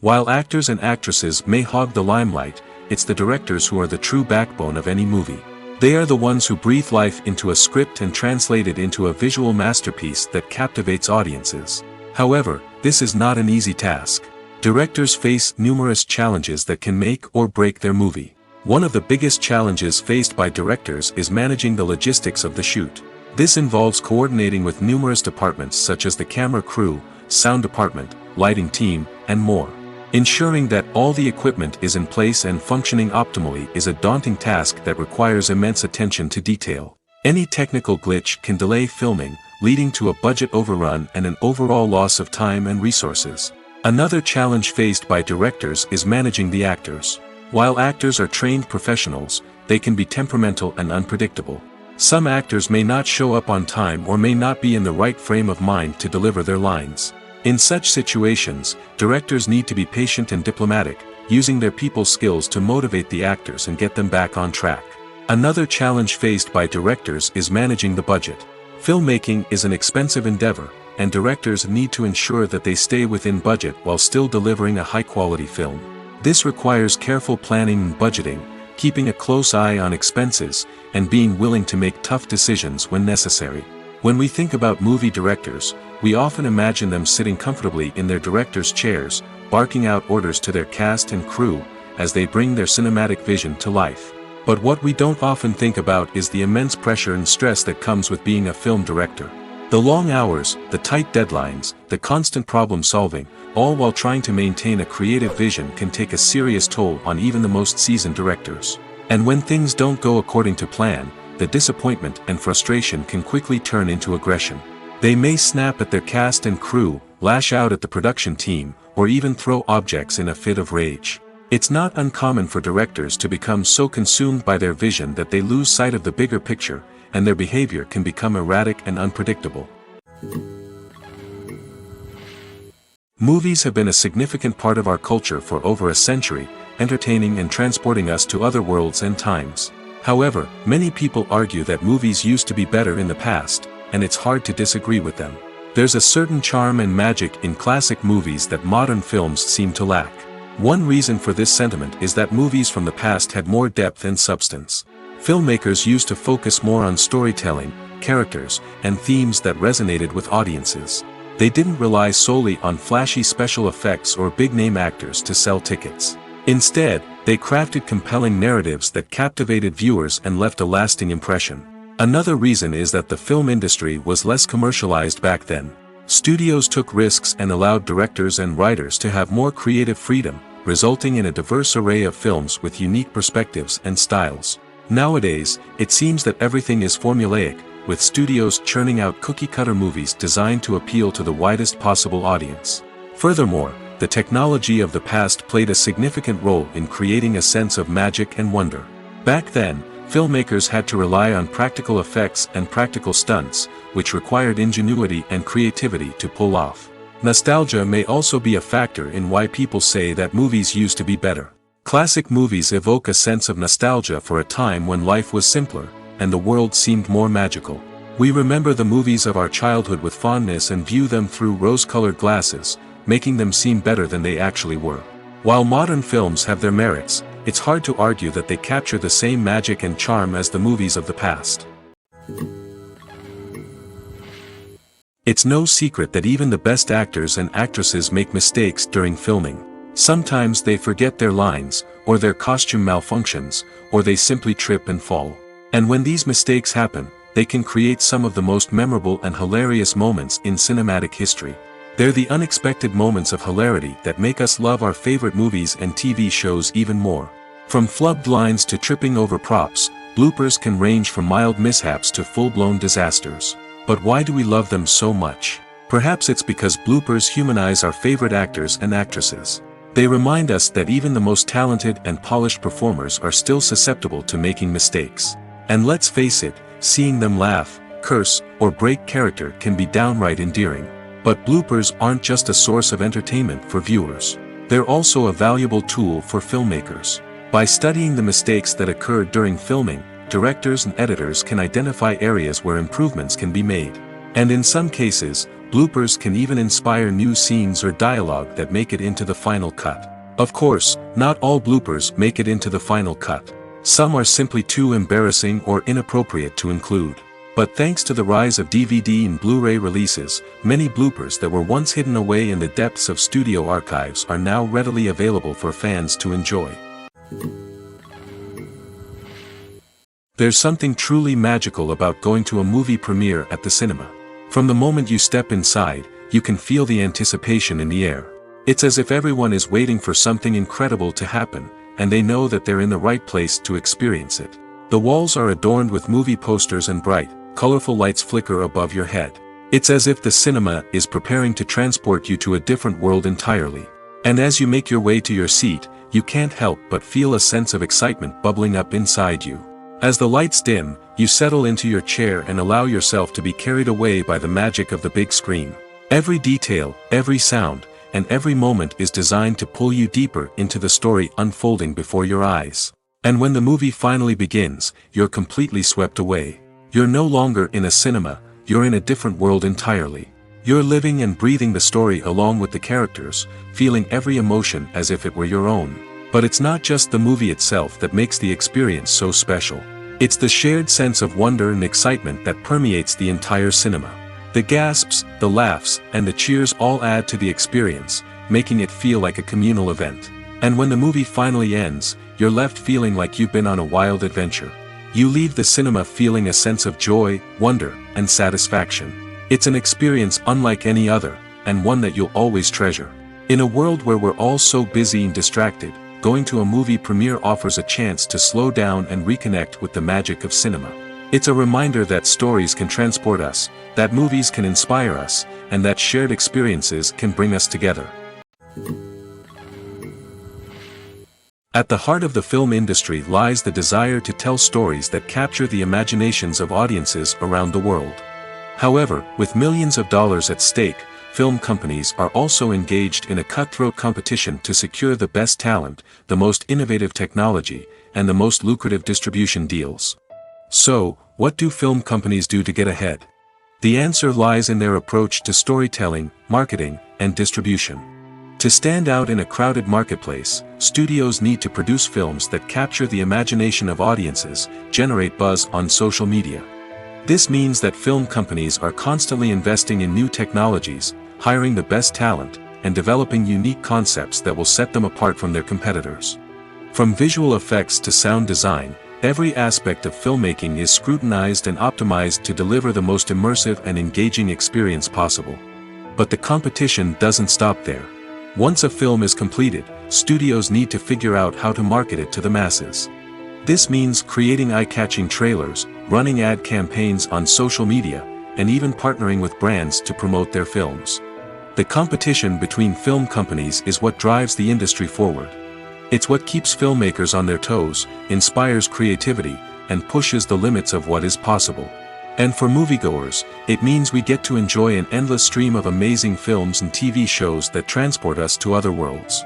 While actors and actresses may hog the limelight, it's the directors who are the true backbone of any movie. They are the ones who breathe life into a script and translate it into a visual masterpiece that captivates audiences. However, this is not an easy task. Directors face numerous challenges that can make or break their movie. One of the biggest challenges faced by directors is managing the logistics of the shoot. This involves coordinating with numerous departments such as the camera crew, sound department, lighting team, and more. Ensuring that all the equipment is in place and functioning optimally is a daunting task that requires immense attention to detail. Any technical glitch can delay filming, leading to a budget overrun and an overall loss of time and resources. Another challenge faced by directors is managing the actors. While actors are trained professionals, they can be temperamental and unpredictable. Some actors may not show up on time or may not be in the right frame of mind to deliver their lines. In such situations, directors need to be patient and diplomatic, using their people skills to motivate the actors and get them back on track. Another challenge faced by directors is managing the budget. Filmmaking is an expensive endeavor, and directors need to ensure that they stay within budget while still delivering a high-quality film. This requires careful planning and budgeting, keeping a close eye on expenses, and being willing to make tough decisions when necessary. When we think about movie directors, we often imagine them sitting comfortably in their director's chairs, barking out orders to their cast and crew, as they bring their cinematic vision to life. But what we don't often think about is the immense pressure and stress that comes with being a film director. The long hours, the tight deadlines, the constant problem solving, all while trying to maintain a creative vision can take a serious toll on even the most seasoned directors. And when things don't go according to plan, the disappointment and frustration can quickly turn into aggression. They may snap at their cast and crew, lash out at the production team, or even throw objects in a fit of rage. It's not uncommon for directors to become so consumed by their vision that they lose sight of the bigger picture, and their behavior can become erratic and unpredictable. Movies have been a significant part of our culture for over a century, entertaining and transporting us to other worlds and times. However, many people argue that movies used to be better in the past, and it's hard to disagree with them. There's a certain charm and magic in classic movies that modern films seem to lack. One reason for this sentiment is that movies from the past had more depth and substance. Filmmakers used to focus more on storytelling, characters, and themes that resonated with audiences. They didn't rely solely on flashy special effects or big-name actors to sell tickets. Instead, they crafted compelling narratives that captivated viewers and left a lasting impression. Another reason is that the film industry was less commercialized back then. Studios took risks and allowed directors and writers to have more creative freedom, resulting in a diverse array of films with unique perspectives and styles. Nowadays, it seems that everything is formulaic, with studios churning out cookie-cutter movies designed to appeal to the widest possible audience. Furthermore, the technology of the past played a significant role in creating a sense of magic and wonder. Back then, filmmakers had to rely on practical effects and practical stunts, which required ingenuity and creativity to pull off. Nostalgia may also be a factor in why people say that movies used to be better. Classic movies evoke a sense of nostalgia for a time when life was simpler, and the world seemed more magical. We remember the movies of our childhood with fondness and view them through rose-colored glasses, making them seem better than they actually were. While modern films have their merits, it's hard to argue that they capture the same magic and charm as the movies of the past. It's no secret that even the best actors and actresses make mistakes during filming. Sometimes they forget their lines, or their costume malfunctions, or they simply trip and fall. And when these mistakes happen, they can create some of the most memorable and hilarious moments in cinematic history. They're the unexpected moments of hilarity that make us love our favorite movies and TV shows even more. From flubbed lines to tripping over props, bloopers can range from mild mishaps to full-blown disasters. But why do we love them so much? Perhaps it's because bloopers humanize our favorite actors and actresses. They remind us that even the most talented and polished performers are still susceptible to making mistakes. And let's face it, seeing them laugh, curse, or break character can be downright endearing. But bloopers aren't just a source of entertainment for viewers. They're also a valuable tool for filmmakers. By studying the mistakes that occurred during filming, directors and editors can identify areas where improvements can be made. And in some cases, bloopers can even inspire new scenes or dialogue that make it into the final cut. Of course, not all bloopers make it into the final cut. Some are simply too embarrassing or inappropriate to include. But thanks to the rise of DVD and Blu-ray releases, many bloopers that were once hidden away in the depths of studio archives are now readily available for fans to enjoy. There's something truly magical about going to a movie premiere at the cinema. From the moment you step inside, you can feel the anticipation in the air. It's as if everyone is waiting for something incredible to happen, and they know that they're in the right place to experience it. The walls are adorned with movie posters and bright, colorful lights flicker above your head. It's as if the cinema is preparing to transport you to a different world entirely. And as you make your way to your seat, you can't help but feel a sense of excitement bubbling up inside you. As the lights dim, you settle into your chair and allow yourself to be carried away by the magic of the big screen. Every detail, every sound, and every moment is designed to pull you deeper into the story unfolding before your eyes. And when the movie finally begins, you're completely swept away. You're no longer in a cinema, you're in a different world entirely. You're living and breathing the story along with the characters, feeling every emotion as if it were your own. But it's not just the movie itself that makes the experience so special. It's the shared sense of wonder and excitement that permeates the entire cinema. The gasps, the laughs, and the cheers all add to the experience, making it feel like a communal event. And when the movie finally ends, you're left feeling like you've been on a wild adventure. You leave the cinema feeling a sense of joy, wonder, and satisfaction. It's an experience unlike any other, and one that you'll always treasure. In a world where we're all so busy and distracted, going to a movie premiere offers a chance to slow down and reconnect with the magic of cinema. It's a reminder that stories can transport us, that movies can inspire us, and that shared experiences can bring us together. At the heart of the film industry lies the desire to tell stories that capture the imaginations of audiences around the world. However, with millions of dollars at stake, film companies are also engaged in a cutthroat competition to secure the best talent, the most innovative technology, and the most lucrative distribution deals. So, what do film companies do to get ahead? The answer lies in their approach to storytelling, marketing, and distribution. To stand out in a crowded marketplace, studios need to produce films that capture the imagination of audiences, generate buzz on social media. This means that film companies are constantly investing in new technologies, hiring the best talent, and developing unique concepts that will set them apart from their competitors. From visual effects to sound design, every aspect of filmmaking is scrutinized and optimized to deliver the most immersive and engaging experience possible. But the competition doesn't stop there. Once a film is completed, studios need to figure out how to market it to the masses. This means creating eye-catching trailers, running ad campaigns on social media, and even partnering with brands to promote their films. The competition between film companies is what drives the industry forward. It's what keeps filmmakers on their toes, inspires creativity, and pushes the limits of what is possible. And for moviegoers, it means we get to enjoy an endless stream of amazing films and TV shows that transport us to other worlds.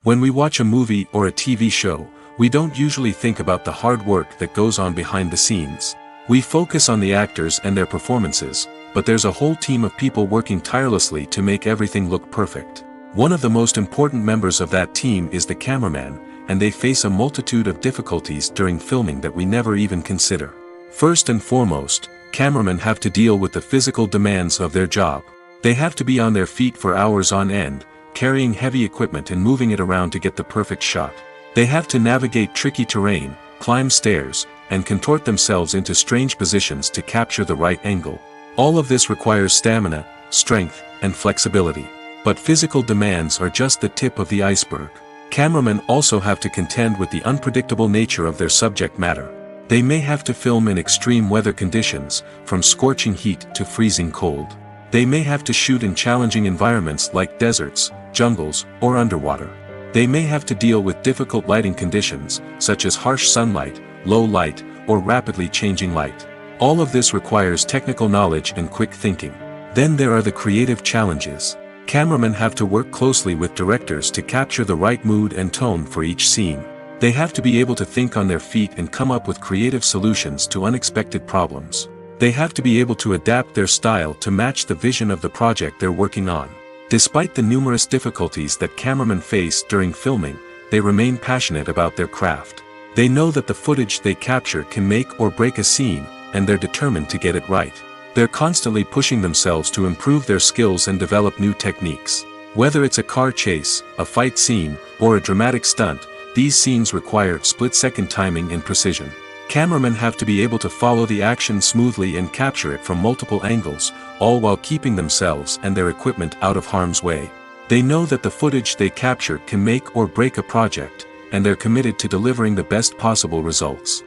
When we watch a movie or a TV show, we don't usually think about the hard work that goes on behind the scenes. We focus on the actors and their performances, but there's a whole team of people working tirelessly to make everything look perfect. One of the most important members of that team is the cameraman, and they face a multitude of difficulties during filming that we never even consider. First and foremost, cameramen have to deal with the physical demands of their job. They have to be on their feet for hours on end, carrying heavy equipment and moving it around to get the perfect shot. They have to navigate tricky terrain, climb stairs, and contort themselves into strange positions to capture the right angle. All of this requires stamina, strength, and flexibility. But physical demands are just the tip of the iceberg. Cameramen also have to contend with the unpredictable nature of their subject matter. They may have to film in extreme weather conditions, from scorching heat to freezing cold. They may have to shoot in challenging environments like deserts, jungles, or underwater. They may have to deal with difficult lighting conditions, such as harsh sunlight, low light, or rapidly changing light. All of this requires technical knowledge and quick thinking. Then there are the creative challenges. Cameramen have to work closely with directors to capture the right mood and tone for each scene. They have to be able to think on their feet and come up with creative solutions to unexpected problems. They have to be able to adapt their style to match the vision of the project they're working on. Despite the numerous difficulties that cameramen face during filming, they remain passionate about their craft. They know that the footage they capture can make or break a scene, and they're determined to get it right. They're constantly pushing themselves to improve their skills and develop new techniques. Whether it's a car chase, a fight scene, or a dramatic stunt, these scenes require split-second timing and precision. Cameramen have to be able to follow the action smoothly and capture it from multiple angles, all while keeping themselves and their equipment out of harm's way. They know that the footage they capture can make or break a project, and they're committed to delivering the best possible results.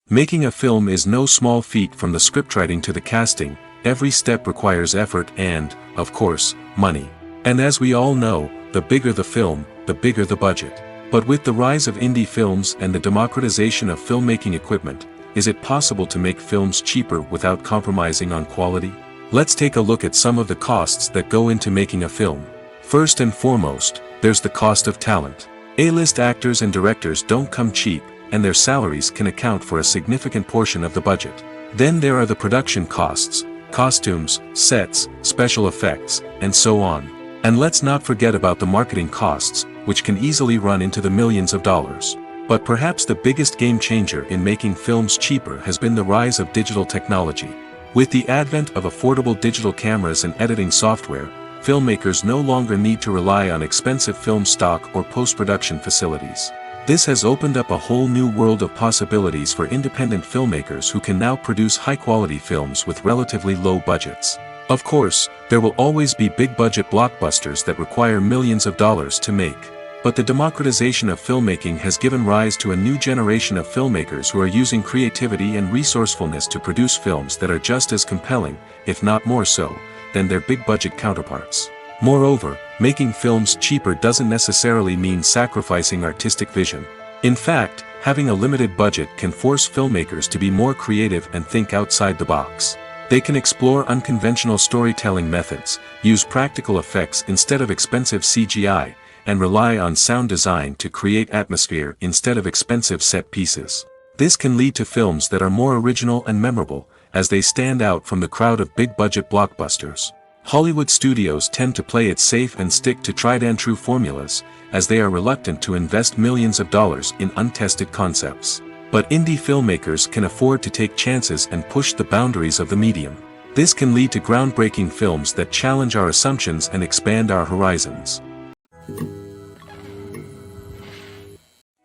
Making a film is no small feat. From the scriptwriting to the casting, every step requires effort and, of course, money. And as we all know, the bigger the film, the bigger the budget. But with the rise of indie films and the democratization of filmmaking equipment, is it possible to make films cheaper without compromising on quality? Let's take a look at some of the costs that go into making a film. First and foremost, there's the cost of talent. A-list actors and directors don't come cheap, and their salaries can account for a significant portion of the budget. Then there are the production costs, costumes, sets, special effects, and so on. And let's not forget about the marketing costs, which can easily run into the millions of dollars. But perhaps the biggest game changer in making films cheaper has been the rise of digital technology. With the advent of affordable digital cameras and editing software, filmmakers no longer need to rely on expensive film stock or post-production facilities. This has opened up a whole new world of possibilities for independent filmmakers who can now produce high-quality films with relatively low budgets. Of course, there will always be big-budget blockbusters that require millions of dollars to make. But the democratization of filmmaking has given rise to a new generation of filmmakers who are using creativity and resourcefulness to produce films that are just as compelling, if not more so, than their big-budget counterparts. Moreover, making films cheaper doesn't necessarily mean sacrificing artistic vision. In fact, having a limited budget can force filmmakers to be more creative and think outside the box. They can explore unconventional storytelling methods, use practical effects instead of expensive CGI, and rely on sound design to create atmosphere instead of expensive set pieces. This can lead to films that are more original and memorable, as they stand out from the crowd of big-budget blockbusters. Hollywood studios tend to play it safe and stick to tried-and-true formulas, as they are reluctant to invest millions of dollars in untested concepts. But indie filmmakers can afford to take chances and push the boundaries of the medium. This can lead to groundbreaking films that challenge our assumptions and expand our horizons.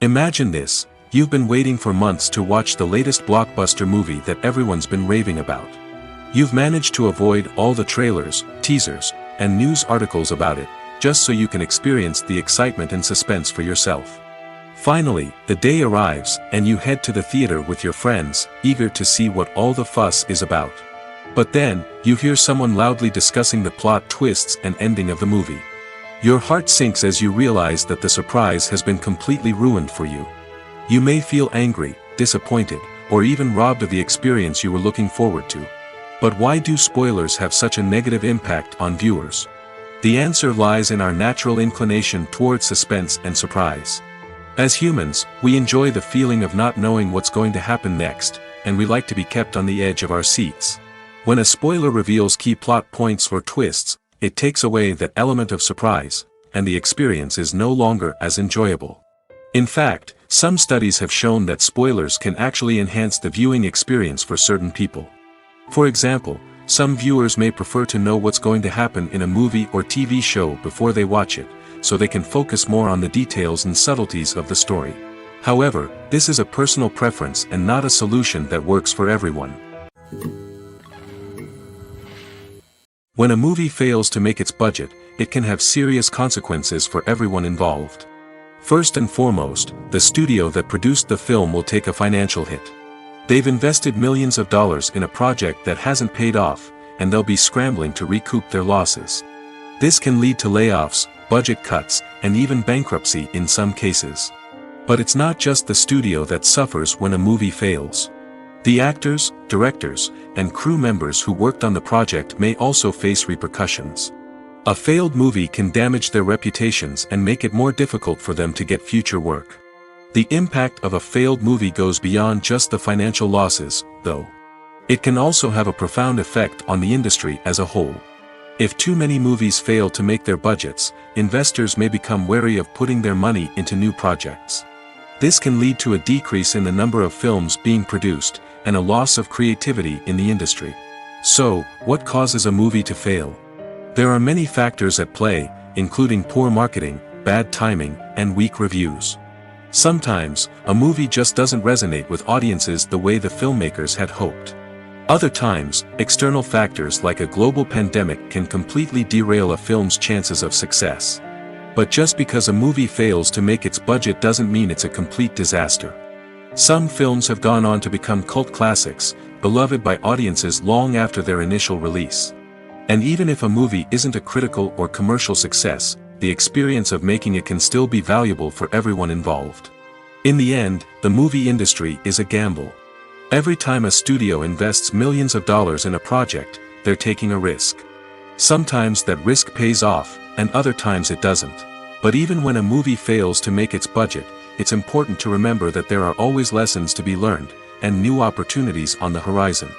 Imagine this: you've been waiting for months to watch the latest blockbuster movie that everyone's been raving about. You've managed to avoid all the trailers, teasers, and news articles about it, just so you can experience the excitement and suspense for yourself. Finally, the day arrives, and you head to the theater with your friends, eager to see what all the fuss is about. But then, you hear someone loudly discussing the plot twists and ending of the movie. Your heart sinks as you realize that the surprise has been completely ruined for you. You may feel angry, disappointed, or even robbed of the experience you were looking forward to. But why do spoilers have such a negative impact on viewers? The answer lies in our natural inclination toward suspense and surprise. As humans, we enjoy the feeling of not knowing what's going to happen next, and we like to be kept on the edge of our seats. When a spoiler reveals key plot points or twists, it takes away that element of surprise, and the experience is no longer as enjoyable. In fact, some studies have shown that spoilers can actually enhance the viewing experience for certain people. For example, some viewers may prefer to know what's going to happen in a movie or TV show before they watch it, so they can focus more on the details and subtleties of the story. However, this is a personal preference and not a solution that works for everyone. When a movie fails to make its budget, it can have serious consequences for everyone involved. First and foremost, the studio that produced the film will take a financial hit. They've invested millions of dollars in a project that hasn't paid off, and they'll be scrambling to recoup their losses. This can lead to layoffs, budget cuts, and even bankruptcy in some cases. But it's not just the studio that suffers when a movie fails. The actors, directors, and crew members who worked on the project may also face repercussions. A failed movie can damage their reputations and make it more difficult for them to get future work. The impact of a failed movie goes beyond just the financial losses, though. It can also have a profound effect on the industry as a whole. If too many movies fail to make their budgets, investors may become wary of putting their money into new projects. This can lead to a decrease in the number of films being produced, and a loss of creativity in the industry. So, what causes a movie to fail? There are many factors at play, including poor marketing, bad timing, and weak reviews. Sometimes, a movie just doesn't resonate with audiences the way the filmmakers had hoped. Other times, external factors like a global pandemic can completely derail a film's chances of success. But just because a movie fails to make its budget doesn't mean it's a complete disaster. Some films have gone on to become cult classics, beloved by audiences long after their initial release. And even if a movie isn't a critical or commercial success, the experience of making it can still be valuable for everyone involved. In the end, the movie industry is a gamble. Every time a studio invests millions of dollars in a project, they're taking a risk. Sometimes that risk pays off, and other times it doesn't. But even when a movie fails to make its budget, it's important to remember that there are always lessons to be learned, and new opportunities on the horizon.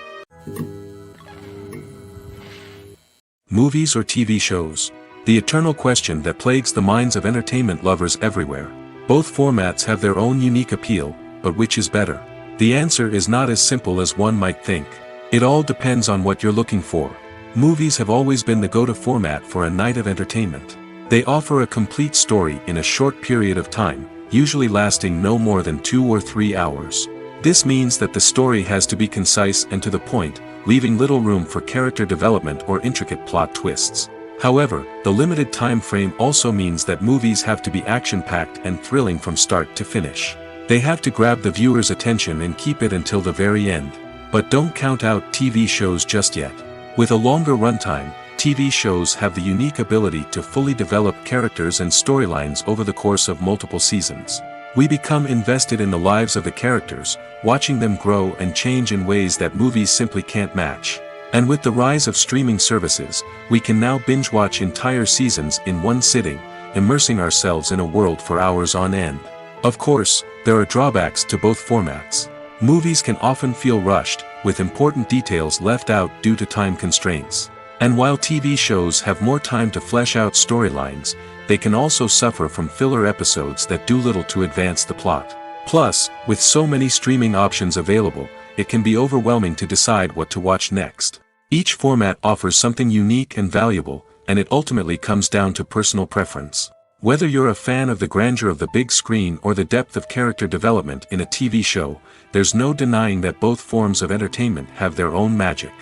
Movies or TV shows? The eternal question that plagues the minds of entertainment lovers everywhere. Both formats have their own unique appeal, but which is better? The answer is not as simple as one might think. It all depends on what you're looking for. Movies have always been the go-to format for a night of entertainment. They offer a complete story in a short period of time, usually lasting no more than 2 or 3 hours. This means that the story has to be concise and to the point, leaving little room for character development or intricate plot twists. However, the limited time frame also means that movies have to be action-packed and thrilling from start to finish. They have to grab the viewer's attention and keep it until the very end. But don't count out TV shows just yet. With a longer runtime, TV shows have the unique ability to fully develop characters and storylines over the course of multiple seasons. We become invested in the lives of the characters, watching them grow and change in ways that movies simply can't match. And with the rise of streaming services, we can now binge-watch entire seasons in one sitting, immersing ourselves in a world for hours on end. Of course, there are drawbacks to both formats. Movies can often feel rushed, with important details left out due to time constraints. And while TV shows have more time to flesh out storylines, they can also suffer from filler episodes that do little to advance the plot. Plus, with so many streaming options available, it can be overwhelming to decide what to watch next. Each format offers something unique and valuable, and it ultimately comes down to personal preference. Whether you're a fan of the grandeur of the big screen or the depth of character development in a TV show, there's no denying that both forms of entertainment have their own magic.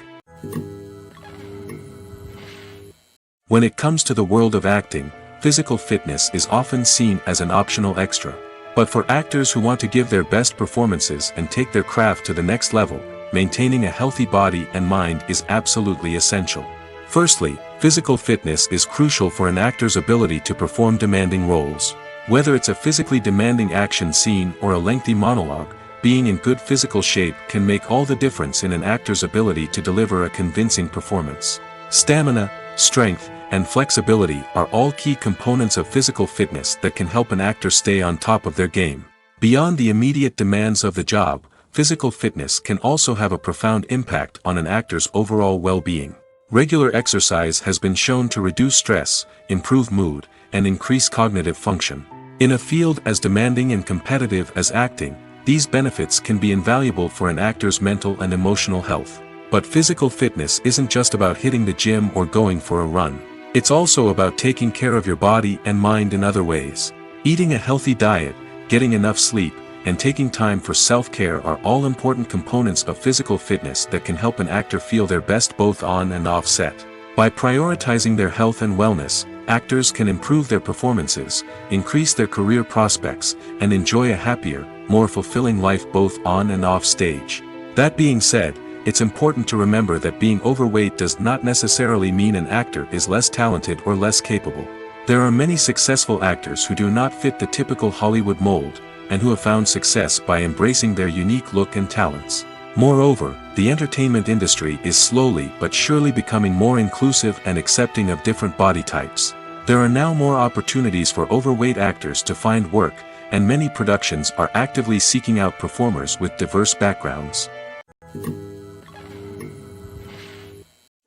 When it comes to the world of acting, physical fitness is often seen as an optional extra. But for actors who want to give their best performances and take their craft to the next level, maintaining a healthy body and mind is absolutely essential. Firstly, physical fitness is crucial for an actor's ability to perform demanding roles. Whether it's a physically demanding action scene or a lengthy monologue, being in good physical shape can make all the difference in an actor's ability to deliver a convincing performance. Stamina, strength, and flexibility are all key components of physical fitness that can help an actor stay on top of their game. Beyond the immediate demands of the job, physical fitness can also have a profound impact on an actor's overall well-being. Regular exercise has been shown to reduce stress, improve mood, and increase cognitive function. In a field as demanding and competitive as acting, these benefits can be invaluable for an actor's mental and emotional health. But physical fitness isn't just about hitting the gym or going for a run. It's also about taking care of your body and mind in other ways. Eating a healthy diet, getting enough sleep, and taking time for self-care are all important components of physical fitness that can help an actor feel their best both on and off set. By prioritizing their health and wellness, actors can improve their performances, increase their career prospects, and enjoy a happier, more fulfilling life both on and off stage. That being said, it's important to remember that being overweight does not necessarily mean an actor is less talented or less capable. There are many successful actors who do not fit the typical Hollywood mold, and who have found success by embracing their unique look and talents. Moreover, the entertainment industry is slowly but surely becoming more inclusive and accepting of different body types. There are now more opportunities for overweight actors to find work, and many productions are actively seeking out performers with diverse backgrounds.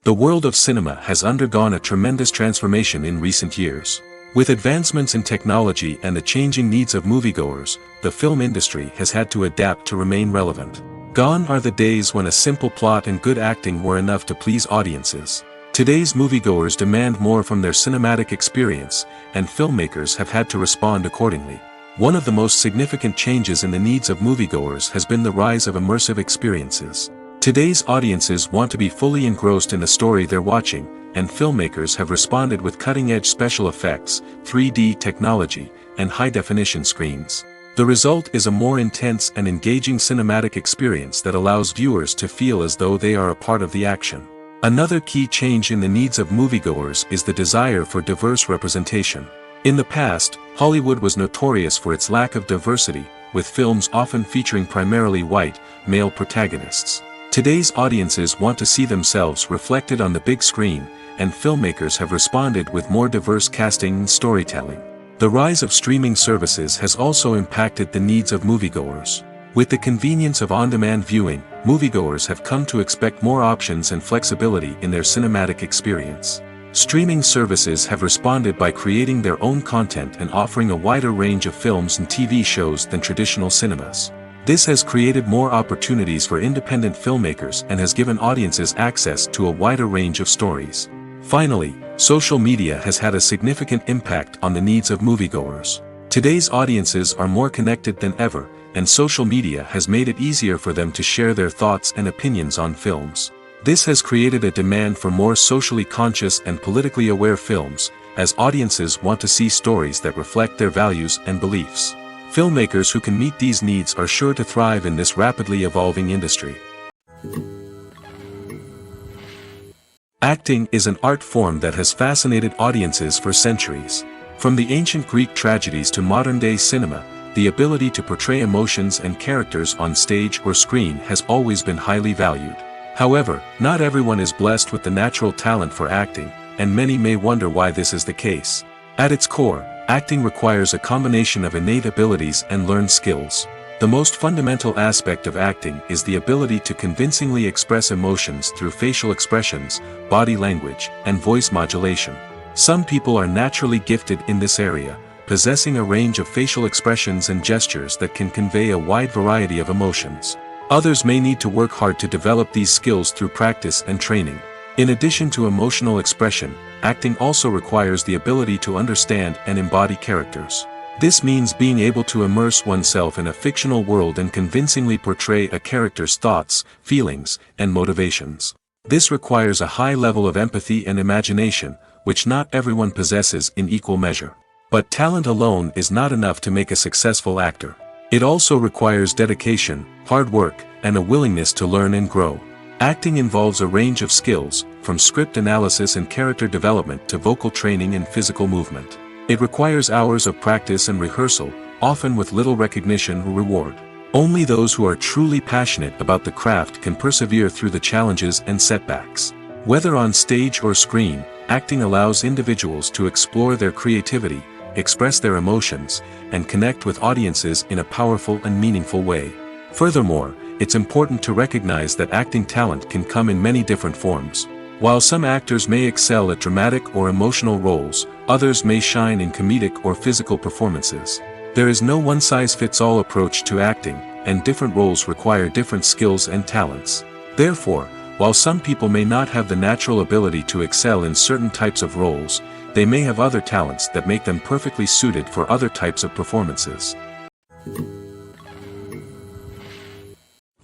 The world of cinema has undergone a tremendous transformation in recent years. With advancements in technology and the changing needs of moviegoers, the film industry has had to adapt to remain relevant. Gone are the days when a simple plot and good acting were enough to please audiences. Today's moviegoers demand more from their cinematic experience, and filmmakers have had to respond accordingly. One of the most significant changes in the needs of moviegoers has been the rise of immersive experiences. Today's audiences want to be fully engrossed in the story they're watching, and filmmakers have responded with cutting-edge special effects, 3D technology, and high-definition screens. The result is a more intense and engaging cinematic experience that allows viewers to feel as though they are a part of the action. Another key change in the needs of moviegoers is the desire for diverse representation. In the past, Hollywood was notorious for its lack of diversity, with films often featuring primarily white, male protagonists. Today's audiences want to see themselves reflected on the big screen, and filmmakers have responded with more diverse casting and storytelling. The rise of streaming services has also impacted the needs of moviegoers. With the convenience of on-demand viewing, moviegoers have come to expect more options and flexibility in their cinematic experience. Streaming services have responded by creating their own content and offering a wider range of films and TV shows than traditional cinemas. This has created more opportunities for independent filmmakers and has given audiences access to a wider range of stories. Finally, social media has had a significant impact on the needs of moviegoers. Today's audiences are more connected than ever, and social media has made it easier for them to share their thoughts and opinions on films. This has created a demand for more socially conscious and politically aware films, as audiences want to see stories that reflect their values and beliefs. Filmmakers who can meet these needs are sure to thrive in this rapidly evolving industry. Acting is an art form that has fascinated audiences for centuries. From the ancient Greek tragedies to modern-day cinema, the ability to portray emotions and characters on stage or screen has always been highly valued. However, not everyone is blessed with the natural talent for acting, and many may wonder why this is the case. At its core, acting requires a combination of innate abilities and learned skills. The most fundamental aspect of acting is the ability to convincingly express emotions through facial expressions, body language, and voice modulation. Some people are naturally gifted in this area, possessing a range of facial expressions and gestures that can convey a wide variety of emotions. Others may need to work hard to develop these skills through practice and training. In addition to emotional expression, acting also requires the ability to understand and embody characters. This means being able to immerse oneself in a fictional world and convincingly portray a character's thoughts, feelings, and motivations. This requires a high level of empathy and imagination, which not everyone possesses in equal measure. But talent alone is not enough to make a successful actor. It also requires dedication, hard work, and a willingness to learn and grow. Acting involves a range of skills, from script analysis and character development to vocal training and physical movement. It requires hours of practice and rehearsal, often with little recognition or reward. Only those who are truly passionate about the craft can persevere through the challenges and setbacks. Whether on stage or screen, acting allows individuals to explore their creativity, express their emotions, and connect with audiences in a powerful and meaningful way. Furthermore, it's important to recognize that acting talent can come in many different forms. While some actors may excel at dramatic or emotional roles, others may shine in comedic or physical performances. There is no one-size-fits-all approach to acting, and different roles require different skills and talents. Therefore, while some people may not have the natural ability to excel in certain types of roles, they may have other talents that make them perfectly suited for other types of performances.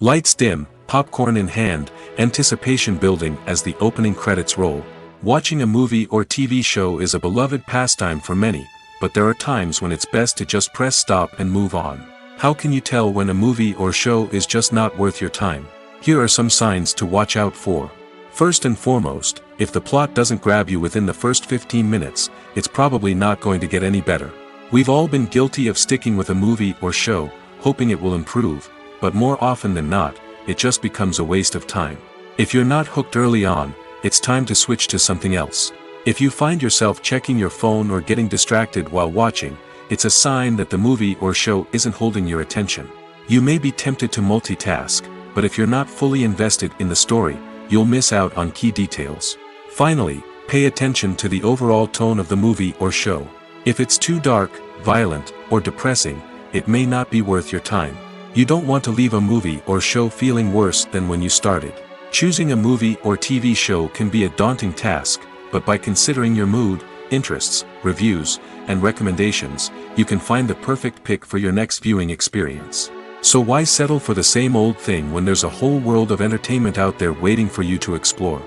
Lights dim, popcorn in hand, anticipation building as the opening credits roll. Watching a movie or TV show is a beloved pastime for many, but there are times when it's best to just press stop and move on. How can you tell when a movie or show is just not worth your time? Here are some signs to watch out for. First and foremost, if the plot doesn't grab you within the first 15 minutes, it's probably not going to get any better. We've all been guilty of sticking with a movie or show, hoping it will improve, but more often than not, it just becomes a waste of time. If you're not hooked early on, it's time to switch to something else. If you find yourself checking your phone or getting distracted while watching, it's a sign that the movie or show isn't holding your attention. You may be tempted to multitask, but if you're not fully invested in the story, you'll miss out on key details. Finally, pay attention to the overall tone of the movie or show. If it's too dark, violent, or depressing, it may not be worth your time. You don't want to leave a movie or show feeling worse than when you started. Choosing a movie or TV show can be a daunting task, but by considering your mood, interests, reviews, and recommendations, you can find the perfect pick for your next viewing experience. So why settle for the same old thing when there's a whole world of entertainment out there waiting for you to explore?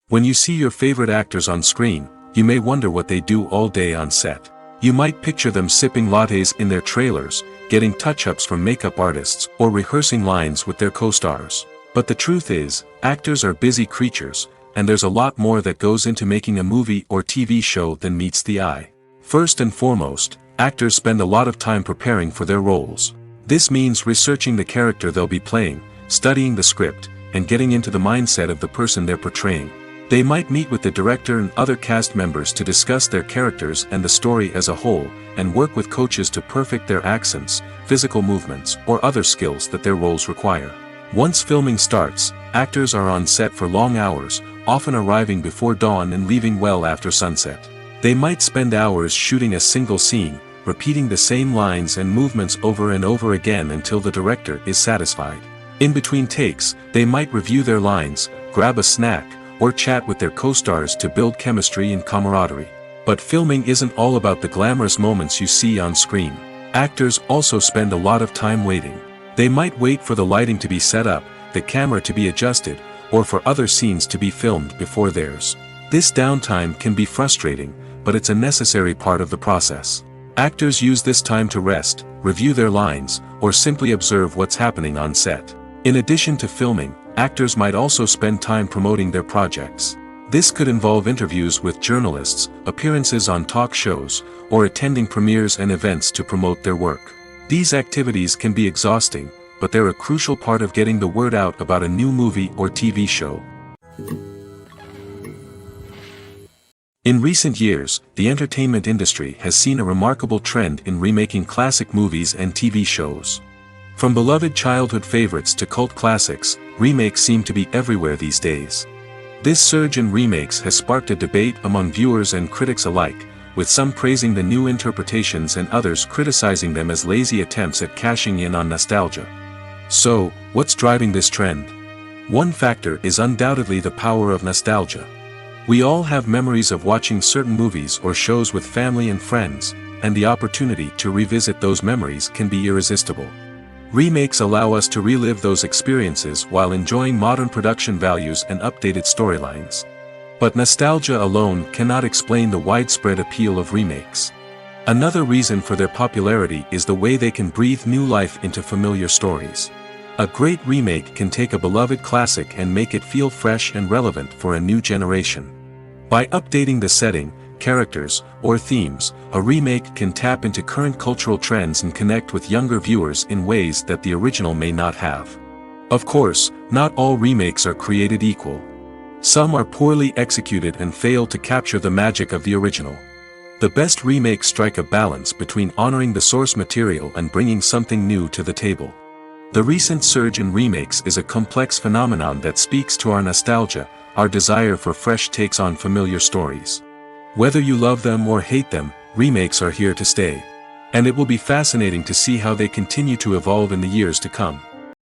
When you see your favorite actors on screen, you may wonder what they do all day on set. You might picture them sipping lattes in their trailers, getting touch-ups from makeup artists, or rehearsing lines with their co-stars. But the truth is, actors are busy creatures, and there's a lot more that goes into making a movie or TV show than meets the eye. First and foremost, actors spend a lot of time preparing for their roles. This means researching the character they'll be playing, studying the script, and getting into the mindset of the person they're portraying. They might meet with the director and other cast members to discuss their characters and the story as a whole, and work with coaches to perfect their accents, physical movements, or other skills that their roles require. Once filming starts, actors are on set for long hours, often arriving before dawn and leaving well after sunset. They might spend hours shooting a single scene, repeating the same lines and movements over and over again until the director is satisfied. In between takes, they might review their lines, grab a snack, or chat with their co-stars to build chemistry and camaraderie. But filming isn't all about the glamorous moments you see on screen. Actors also spend a lot of time waiting. They might wait for the lighting to be set up, the camera to be adjusted, or for other scenes to be filmed before theirs. This downtime can be frustrating, but it's a necessary part of the process. Actors use this time to rest, review their lines, or simply observe what's happening on set. In addition to filming, actors might also spend time promoting their projects. This could involve interviews with journalists, appearances on talk shows, or attending premieres and events to promote their work. These activities can be exhausting, but they're a crucial part of getting the word out about a new movie or TV show. In recent years, the entertainment industry has seen a remarkable trend in remaking classic movies and TV shows. From beloved childhood favorites to cult classics, remakes seem to be everywhere these days. This surge in remakes has sparked a debate among viewers and critics alike, with some praising the new interpretations and others criticizing them as lazy attempts at cashing in on nostalgia. So, what's driving this trend? One factor is undoubtedly the power of nostalgia. We all have memories of watching certain movies or shows with family and friends, and the opportunity to revisit those memories can be irresistible. Remakes allow us to relive those experiences while enjoying modern production values and updated storylines. But nostalgia alone cannot explain the widespread appeal of remakes. Another reason for their popularity is the way they can breathe new life into familiar stories. A great remake can take a beloved classic and make it feel fresh and relevant for a new generation. By updating the setting, characters, or themes, a remake can tap into current cultural trends and connect with younger viewers in ways that the original may not have. Of course, not all remakes are created equal. Some are poorly executed and fail to capture the magic of the original. The best remakes strike a balance between honoring the source material and bringing something new to the table. The recent surge in remakes is a complex phenomenon that speaks to our nostalgia, our desire for fresh takes on familiar stories. Whether you love them or hate them, remakes are here to stay. And it will be fascinating to see how they continue to evolve in the years to come.